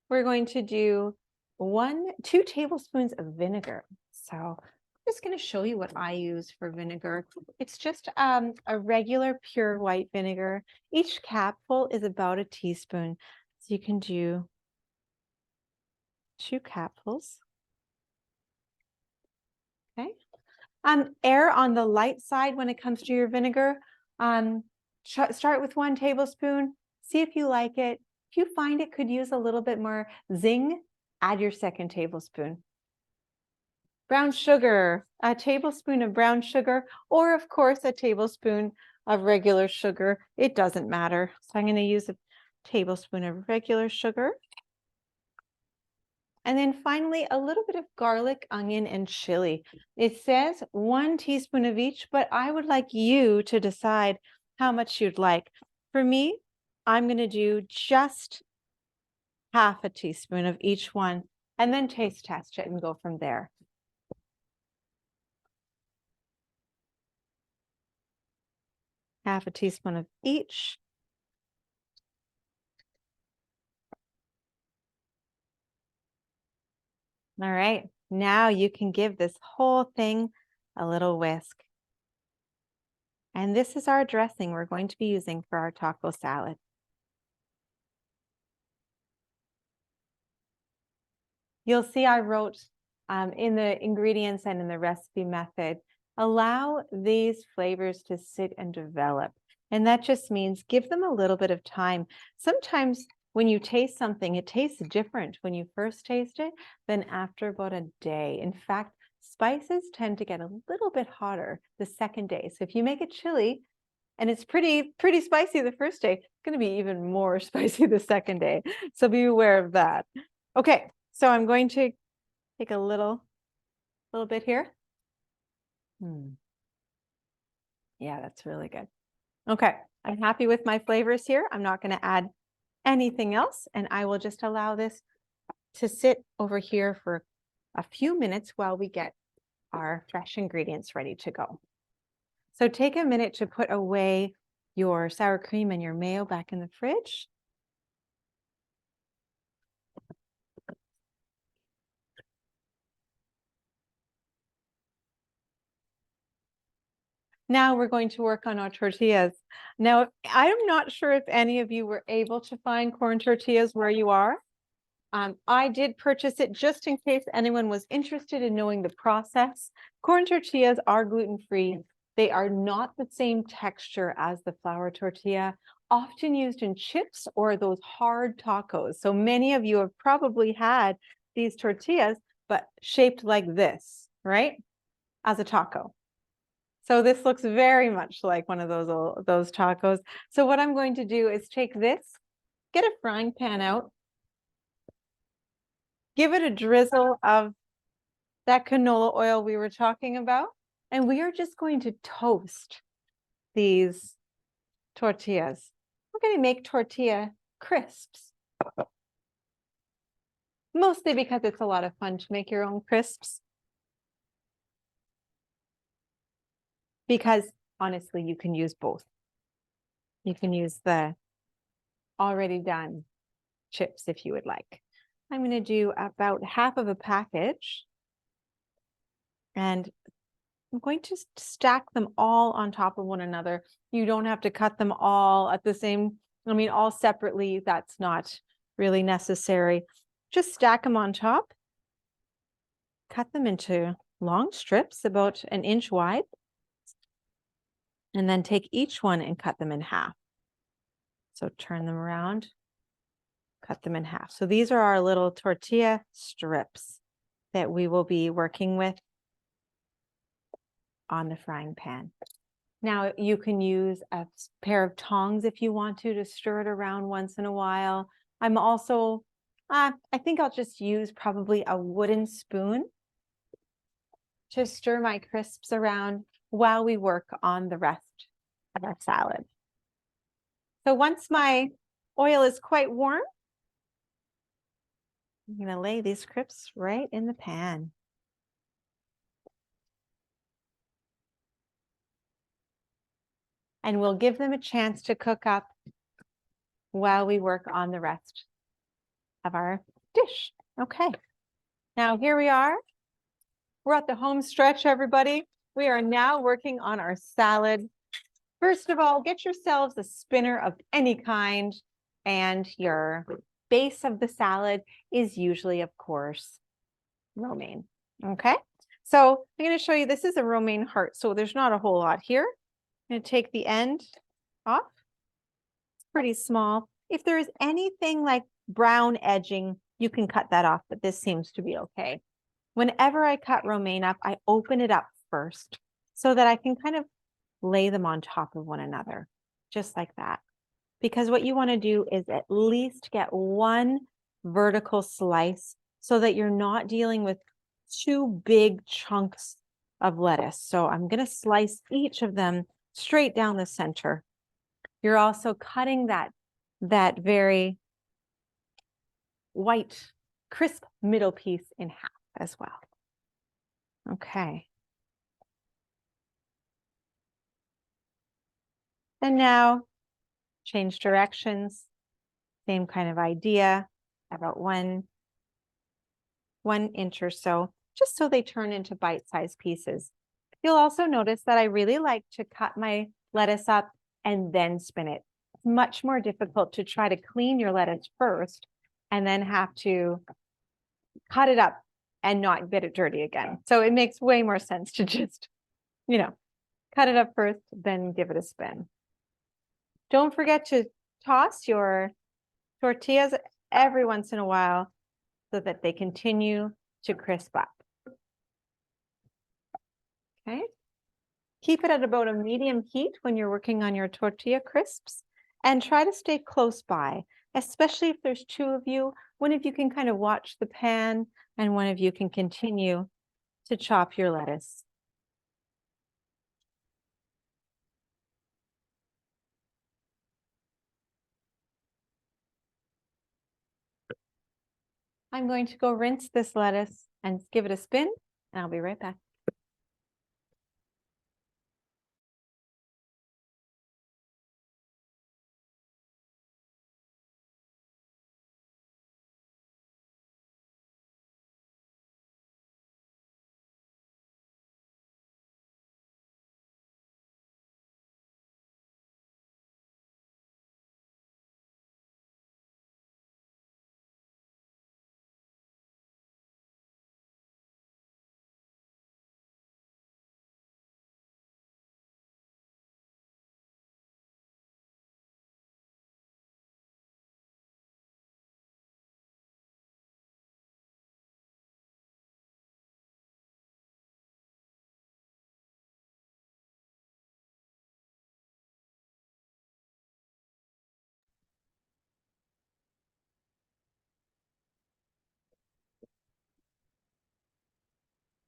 We're going to do 2 tablespoons of vinegar. So I'm just going to show you what I use for vinegar. It's just a regular pure white vinegar. Each capful is about a teaspoon. So you can do 2 capfuls. Okay. Err on the light side when it comes to your vinegar. Start with 1 tablespoon. See if you like it. If you find it could use a little bit more zing, add your 2nd tablespoon. Brown sugar, a tablespoon of brown sugar, or of course a tablespoon of regular sugar. It doesn't matter. So I'm going to use a tablespoon of regular sugar. And then finally, a little bit of garlic, onion, and chili. It says 1 teaspoon of each, but I would like you to decide how much you'd like. For me, I'm going to do just half a teaspoon of each one, and then taste test it and go from there. half a teaspoon of each. All right, now you can give this whole thing a little whisk. And this is our dressing we're going to be using for our taco salad. You'll see I wrote in the ingredients and in the recipe method, allow these flavors to sit and develop. And that just means give them a little bit of time. Sometimes when you taste something, it tastes different when you first taste it than after about a day. In fact, spices tend to get a little bit hotter the second day. So if you make it chili and it's pretty spicy the first day, it's going to be even more spicy the second day. So be aware of that. Okay, so I'm going to take a little bit here. Yeah, that's really good. Okay, I'm happy with my flavors here. I'm not going to add anything else, and I will just allow this to sit over here for a few minutes while we get our fresh ingredients ready to go. So take a minute to put away your sour cream and your mayo back in the fridge. Now we're going to work on our tortillas. Now, I'm not sure if any of you were able to find corn tortillas where you are. I did purchase it just in case anyone was interested in knowing the process. Corn tortillas are gluten-free. They are not the same texture as the flour tortilla, often used in chips or those hard tacos. So many of you have probably had these tortillas, but shaped like this, right? As a taco. So this looks very much like one of those tacos. So what I'm going to do is take this, get a frying pan out, give it a drizzle of that canola oil we were talking about, and we are just going to toast these tortillas. We're going to make tortilla crisps. Mostly because it's a lot of fun to make your own crisps. Because honestly, you can use both. You can use the already done chips if you would like. I'm going to do about half of a package. And I'm going to stack them all on top of one another. You don't have to cut them all at the same, all separately. That's not really necessary. Just stack them on top. Cut them into long strips about 1 inch wide. And then take each one and cut them in half. So turn them around, cut them in half. So these are our little tortilla strips that we will be working with on the frying pan. Now you can use a pair of tongs if you want to stir it around once in a while. I'm also, I think I'll just use probably a wooden spoon to stir my crisps around while we work on the rest of our salad. So once my oil is quite warm, I'm going to lay these crisps right in the pan. And we'll give them a chance to cook up while we work on the rest of our dish. Okay, now here we are. We're at the home stretch, everybody. We are now working on our salad. First of all, get yourselves a spinner of any kind, and your base of the salad is usually, of course, romaine. Okay, so I'm going to show you, this is a romaine heart, so there's not a whole lot here. I'm going to take the end off. It's pretty small. If there is anything like brown edging, you can cut that off, but this seems to be okay. Whenever I cut romaine up, I open it up first so that I can kind of lay them on top of one another, just like that. Because what you want to do is at least get one vertical slice so that you're not dealing with two big chunks of lettuce. So I'm going to slice each of them straight down the center. You're also cutting that very white, crisp middle piece in half as well. Okay. And now change directions, same kind of idea, about one inch or so, just so they turn into bite-sized pieces. You'll also notice that I really like to cut my lettuce up and then spin it. It's much more difficult to try to clean your lettuce first and then have to cut it up and not get it dirty again. So it makes way more sense to just, cut it up first, then give it a spin. Don't forget to toss your tortillas every once in a while so that they continue to crisp up. Okay. Keep it at about a medium heat when you're working on your tortilla crisps, and try to stay close by, especially if there's two of you. One of you can kind of watch the pan and one of you can continue to chop your lettuce. I'm going to go rinse this lettuce and give it a spin, and I'll be right back.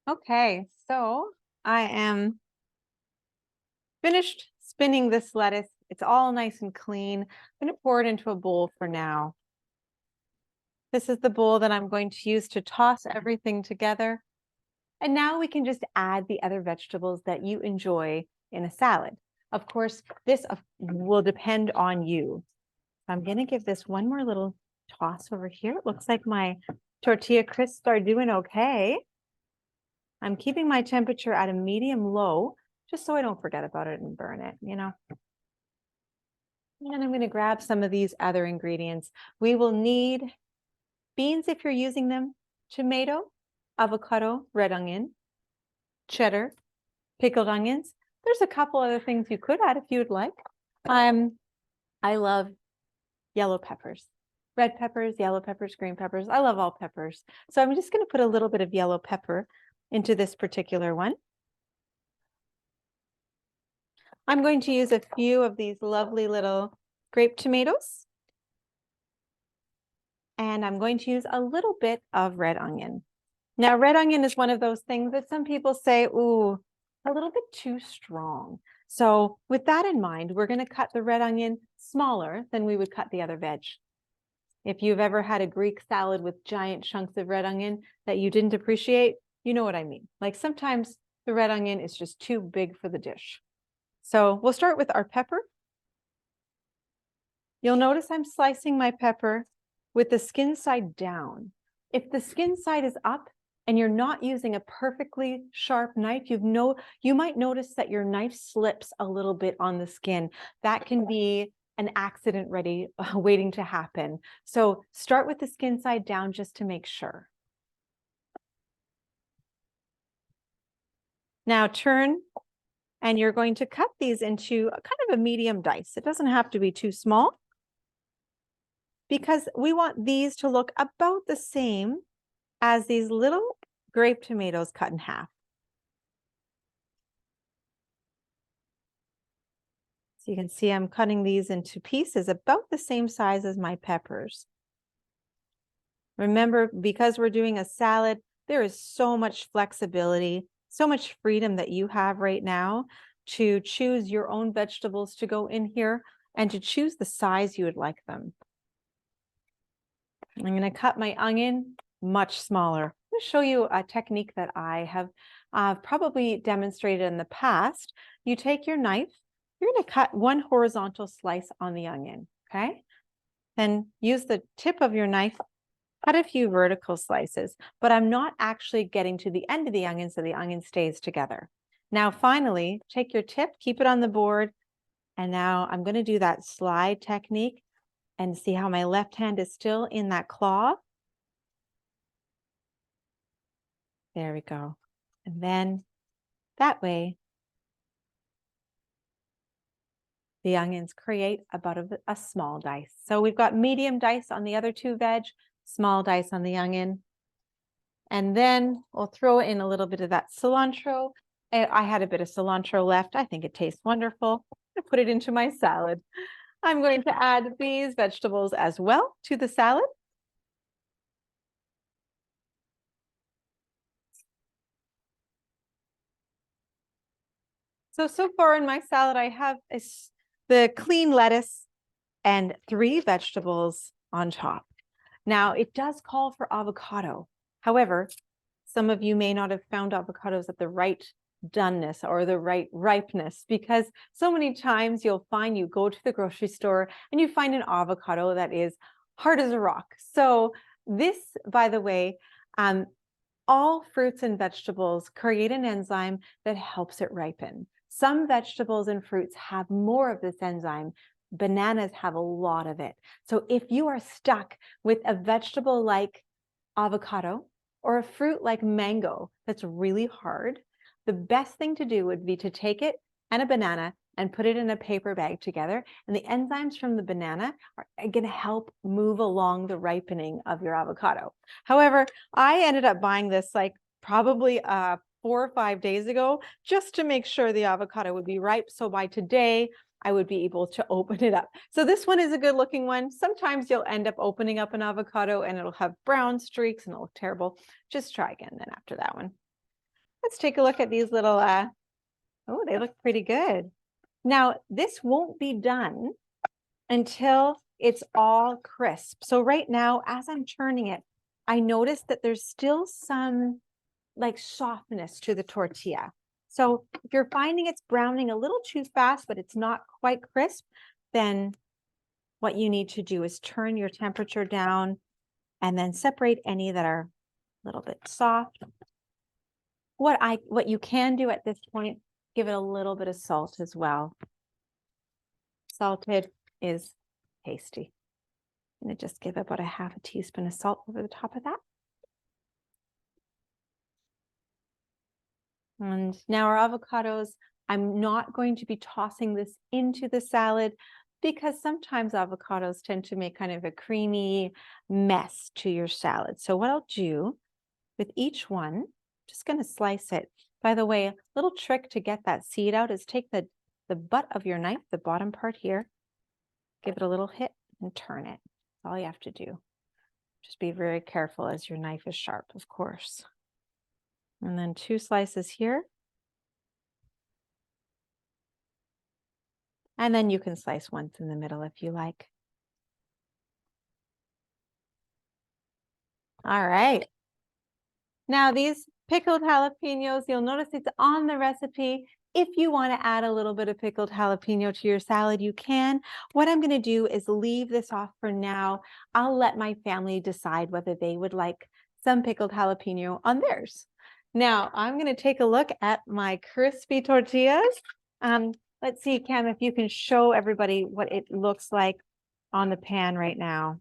Okay, so I am finished spinning this lettuce. It's all nice and clean. I'm going to pour it into a bowl for now. This is the bowl that I'm going to use to toss everything together. And now we can just add the other vegetables that you enjoy in a salad. Of course, this will depend on you. I'm going to give this one more little toss over here. It looks like my tortilla crisps are doing okay. I'm keeping my temperature at a medium low, just so I don't forget about it and burn it, And I'm going to grab some of these other ingredients. We will need beans if you're using them, tomato, avocado, red onion, cheddar, pickled onions. There's a couple other things you could add if you would like. I love yellow peppers, red peppers, yellow peppers, green peppers. I love all peppers. So I'm just going to put a little bit of yellow pepper into this particular one. I'm going to use a few of these lovely little grape tomatoes. And I'm going to use a little bit of red onion. Now, red onion is one of those things that some people say, ooh, a little bit too strong. So with that in mind, we're going to cut the red onion smaller than we would cut the other veg. If you've ever had a Greek salad with giant chunks of red onion that you didn't appreciate, you know what I mean. Like sometimes the red onion is just too big for the dish. So we'll start with our pepper. You'll notice I'm slicing my pepper with the skin side down. If the skin side is up and you're not using a perfectly sharp knife, you might notice that your knife slips a little bit on the skin. That can be an accident waiting to happen. So start with the skin side down just to make sure. Now turn, and you're going to cut these into kind of a medium dice. It doesn't have to be too small, because we want these to look about the same as these little grape tomatoes cut in half. So you can see I'm cutting these into pieces about the same size as my peppers. Remember, because we're doing a salad, there is so much flexibility, so much freedom that you have right now to choose your own vegetables to go in here and to choose the size you would like them. I'm going to cut my onion much smaller. I'm going to show you a technique that I have probably demonstrated in the past. You take your knife you're going to cut one horizontal slice on the onion, okay? Then use the tip of your knife, cut a few vertical slices, but I'm not actually getting to the end of the onion so the onion stays together. Now, finally, take your tip, keep it on the board, and now I'm going to do that slide technique and see how my left hand is still in that claw. There we go. And then that way, the onions create about a small dice. So we've got medium dice on the other two veg, small dice on the onion. And then we'll throw in a little bit of that cilantro. I had a bit of cilantro left. I think it tastes wonderful. I put it into my salad. I'm going to add these vegetables as well to the salad. So far in my salad, I have the clean lettuce and 3 vegetables on top. Now, it does call for avocado. However, some of you may not have found avocados at the right doneness or the right ripeness, because so many times you'll find you go to the grocery store and you find an avocado that is hard as a rock. So this, by the way, all fruits and vegetables create an enzyme that helps it ripen. Some vegetables and fruits have more of this enzyme. Bananas have a lot of it. So if you are stuck with a vegetable like avocado or a fruit like mango that's really hard, the best thing to do would be to take it and a banana and put it in a paper bag together. And the enzymes from the banana are going to help move along the ripening of your avocado. However, I ended up buying this like probably 4 or 5 days ago, just to make sure the avocado would be ripe. So by today, I would be able to open it up. So this one is a good looking one. Sometimes you'll end up opening up an avocado and it'll have brown streaks and it'll look terrible. Just try again then after that one. Let's take a look at these little, oh, they look pretty good. Now, this won't be done until it's all crisp. So right now, as I'm turning it, I notice that there's still some like softness to the tortilla. So if you're finding it's browning a little too fast, but it's not quite crisp, then what you need to do is turn your temperature down and then separate any that are a little bit soft. What you can do at this point, give it a little bit of salt as well. Salted is tasty. I'm going to just give about a half a teaspoon of salt over the top of that. And now our avocados, I'm not going to be tossing this into the salad because sometimes avocados tend to make kind of a creamy mess to your salad. So what I'll do with each one, just going to slice it. By the way, a little trick to get that seed out is take the butt of your knife, the bottom part here, give it a little hit and turn it. That's all you have to do. Just be very careful as your knife is sharp, of course. And then 2 slices here. And then you can slice once in the middle if you like. All right. Now these pickled jalapenos, you'll notice it's on the recipe. If you want to add a little bit of pickled jalapeno to your salad, you can. What I'm going to do is leave this off for now. I'll let my family decide whether they would like some pickled jalapeno on theirs. Now, I'm going to take a look at my crispy tortillas. Let's see, Cam, if you can show everybody what it looks like on the pan right now.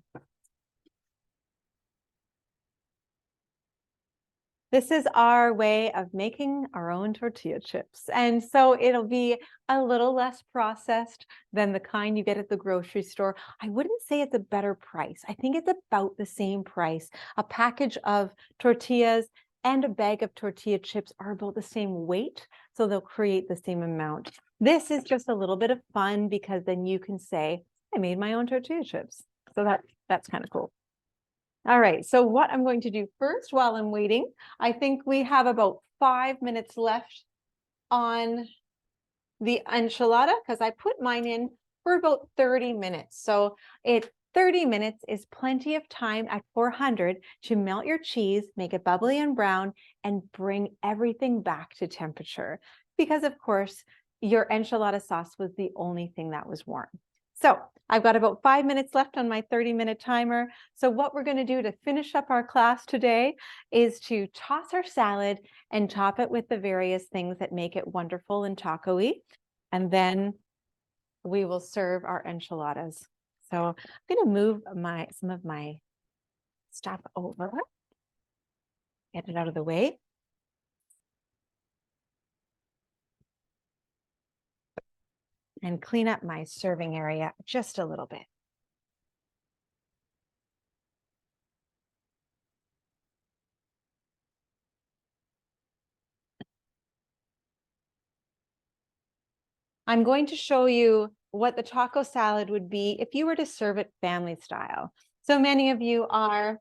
This is our way of making our own tortilla chips. And so it'll be a little less processed than the kind you get at the grocery store. I wouldn't say it's a better price. I think it's about the same price. A package of tortillas and a bag of tortilla chips are about the same weight, so they'll create the same amount. This is just a little bit of fun because then you can say, I made my own tortilla chips. So that's kind of cool. All right, so what I'm going to do first while I'm waiting, I think we have about 5 minutes left on the enchilada because I put mine in for about 30 minutes. So 30 minutes is plenty of time at 400 to melt your cheese, make it bubbly and brown, and bring everything back to temperature. Because of course, your enchilada sauce was the only thing that was warm. So I've got about 5 minutes left on my 30-minute timer. So what we're going to do to finish up our class today is to toss our salad and top it with the various things that make it wonderful and taco-y. And then we will serve our enchiladas. So I'm going to move some of my stuff over, get it out of the way. And clean up my serving area just a little bit. I'm going to show you what the taco salad would be if you were to serve it family style. So many of you are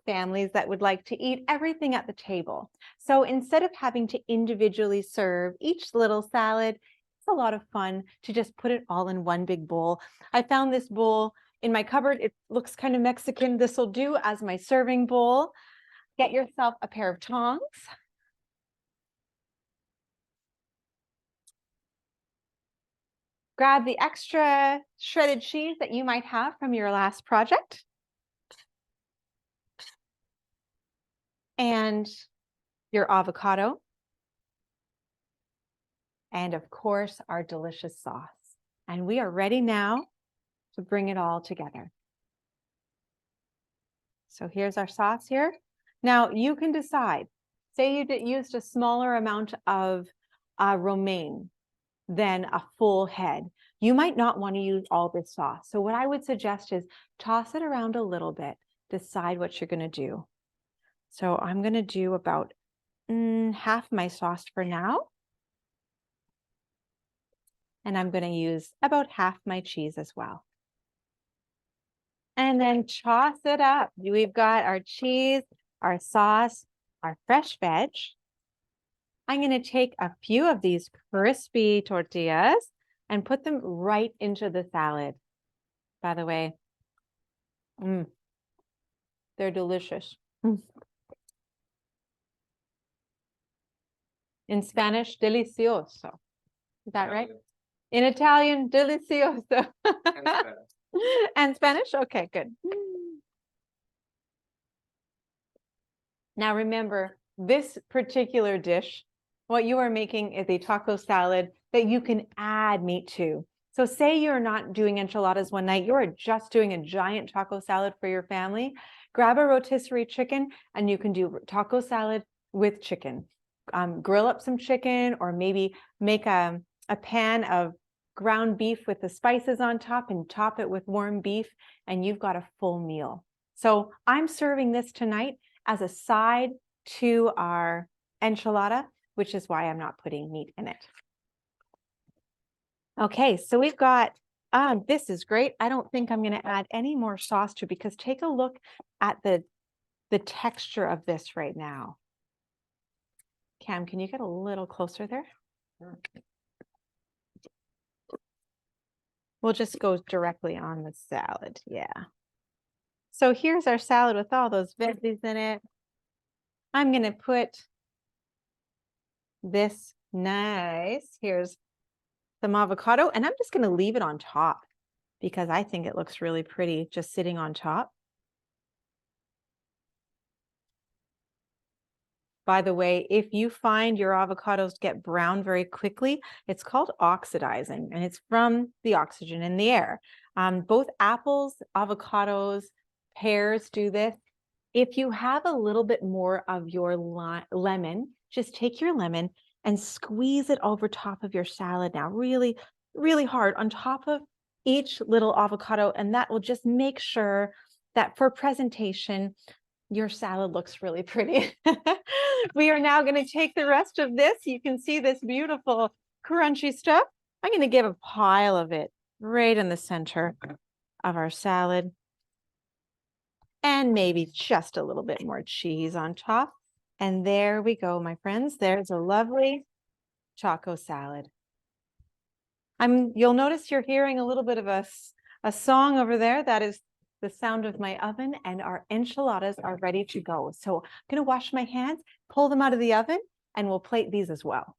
families that would like to eat everything at the table. So instead of having to individually serve each little salad, it's a lot of fun to just put it all in one big bowl. I found this bowl in my cupboard. It looks kind of Mexican. This will do as my serving bowl. Get yourself a pair of tongs. Grab the extra shredded cheese that you might have from your last project. And your avocado. And of course, our delicious sauce. And we are ready now to bring it all together. So here's our sauce here. Now you can decide, say you used a smaller amount of romaine than a full head. You might not want to use all this sauce. So what I would suggest is toss it around a little bit, decide what you're going to do. So I'm going to do about half my sauce for now. And I'm going to use about half my cheese as well. And then toss it up. We've got our cheese, our sauce, our fresh veg. I'm going to take a few of these crispy tortillas and put them right into the salad. By the way, they're delicious. In Spanish, delicioso. Is that right? In Italian, delicioso. And Spanish? Okay, good. Now remember, this particular dish, what you are making is a taco salad that you can add meat to. So say you're not doing enchiladas one night, you're just doing a giant taco salad for your family. Grab a rotisserie chicken and you can do taco salad with chicken. Grill up some chicken, or maybe make a pan of ground beef with the spices on top and top it with warm beef, and you've got a full meal. So I'm serving this tonight as a side to our enchilada, which is why I'm not putting meat in it. Okay, so we've got, this is great. I don't think I'm going to add any more sauce to it, because take a look at the texture of this right now. Cam, can you get a little closer there? Sure. We'll just go directly on the salad. Yeah. So here's our salad with all those veggies in it. I'm going to put this nice. Here's some avocado, and I'm just going to leave it on top because I think it looks really pretty just sitting on top. By the way, if you find your avocados get brown very quickly, it's called oxidizing, and it's from the oxygen in the air. Both apples, avocados, pears do this. If you have a little bit more of your lemon, just take your lemon and squeeze it over top of your salad now, really, really hard on top of each little avocado, and that will just make sure that for presentation, your salad looks really pretty. We are now going to take the rest of this. You can see this beautiful crunchy stuff. I'm going to give a pile of it right in the center of our salad. And maybe just a little bit more cheese on top. And there we go, my friends. There's a lovely taco salad. You'll notice you're hearing a little bit of a song over there. That is the sound of my oven, and our enchiladas are ready to go. So I'm going to wash my hands, pull them out of the oven, and we'll plate these as well.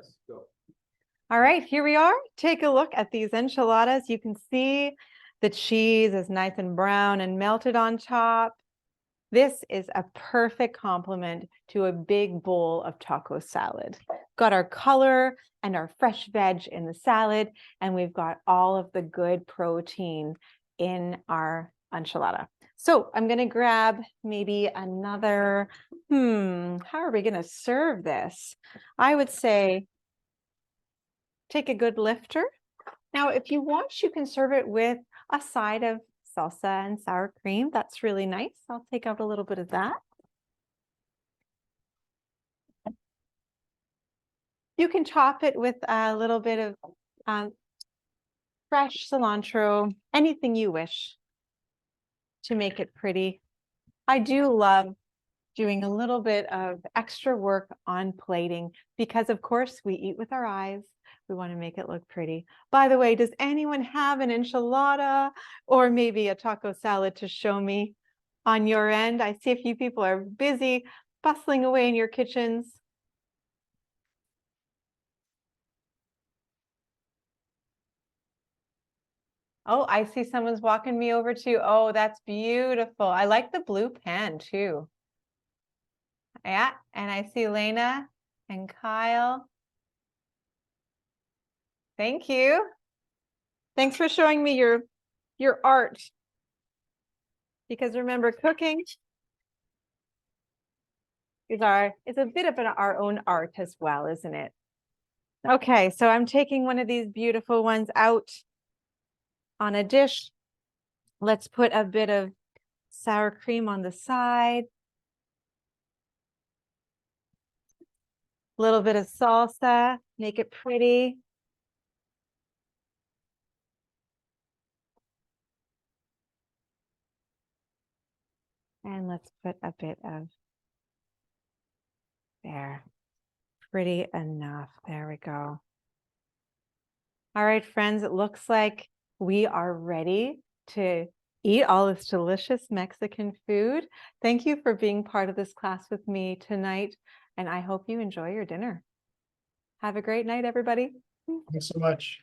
Yes, go. All right, here we are. Take a look at these enchiladas. You can see the cheese is nice and brown and melted on top. This is a perfect complement to a big bowl of taco salad. Got our color and our fresh veg in the salad, and we've got all of the good protein in our enchilada. So I'm gonna grab maybe another, how are we gonna serve this? I would say take a good lifter. Now, if you want, you can serve it with a side of salsa and sour cream. That's really nice. I'll take out a little bit of that. You can top it with a little bit of fresh cilantro, anything you wish to make it pretty. I do love doing a little bit of extra work on plating because, of course, we eat with our eyes. We want to make it look pretty. By the way, does anyone have an enchilada or maybe a taco salad to show me on your end? I see a few people are busy bustling away in your kitchens. Oh, I see someone's walking me over to, oh, that's beautiful. I like the blue pan too. Yeah, and I see Lena and Kyle. Thank you. Thanks for showing me your art. Because remember, cooking is a bit of our own art as well, isn't it? Okay, so I'm taking one of these beautiful ones out on a dish. Let's put a bit of sour cream on the side. A little bit of salsa, make it pretty. And let's put a bit of there. Pretty enough. There we go. All right, friends, it looks like we are ready to eat all this delicious Mexican food. Thank you for being part of this class with me tonight, and I hope you enjoy your dinner. Have a great night, everybody. Thanks so much.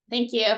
Thank you.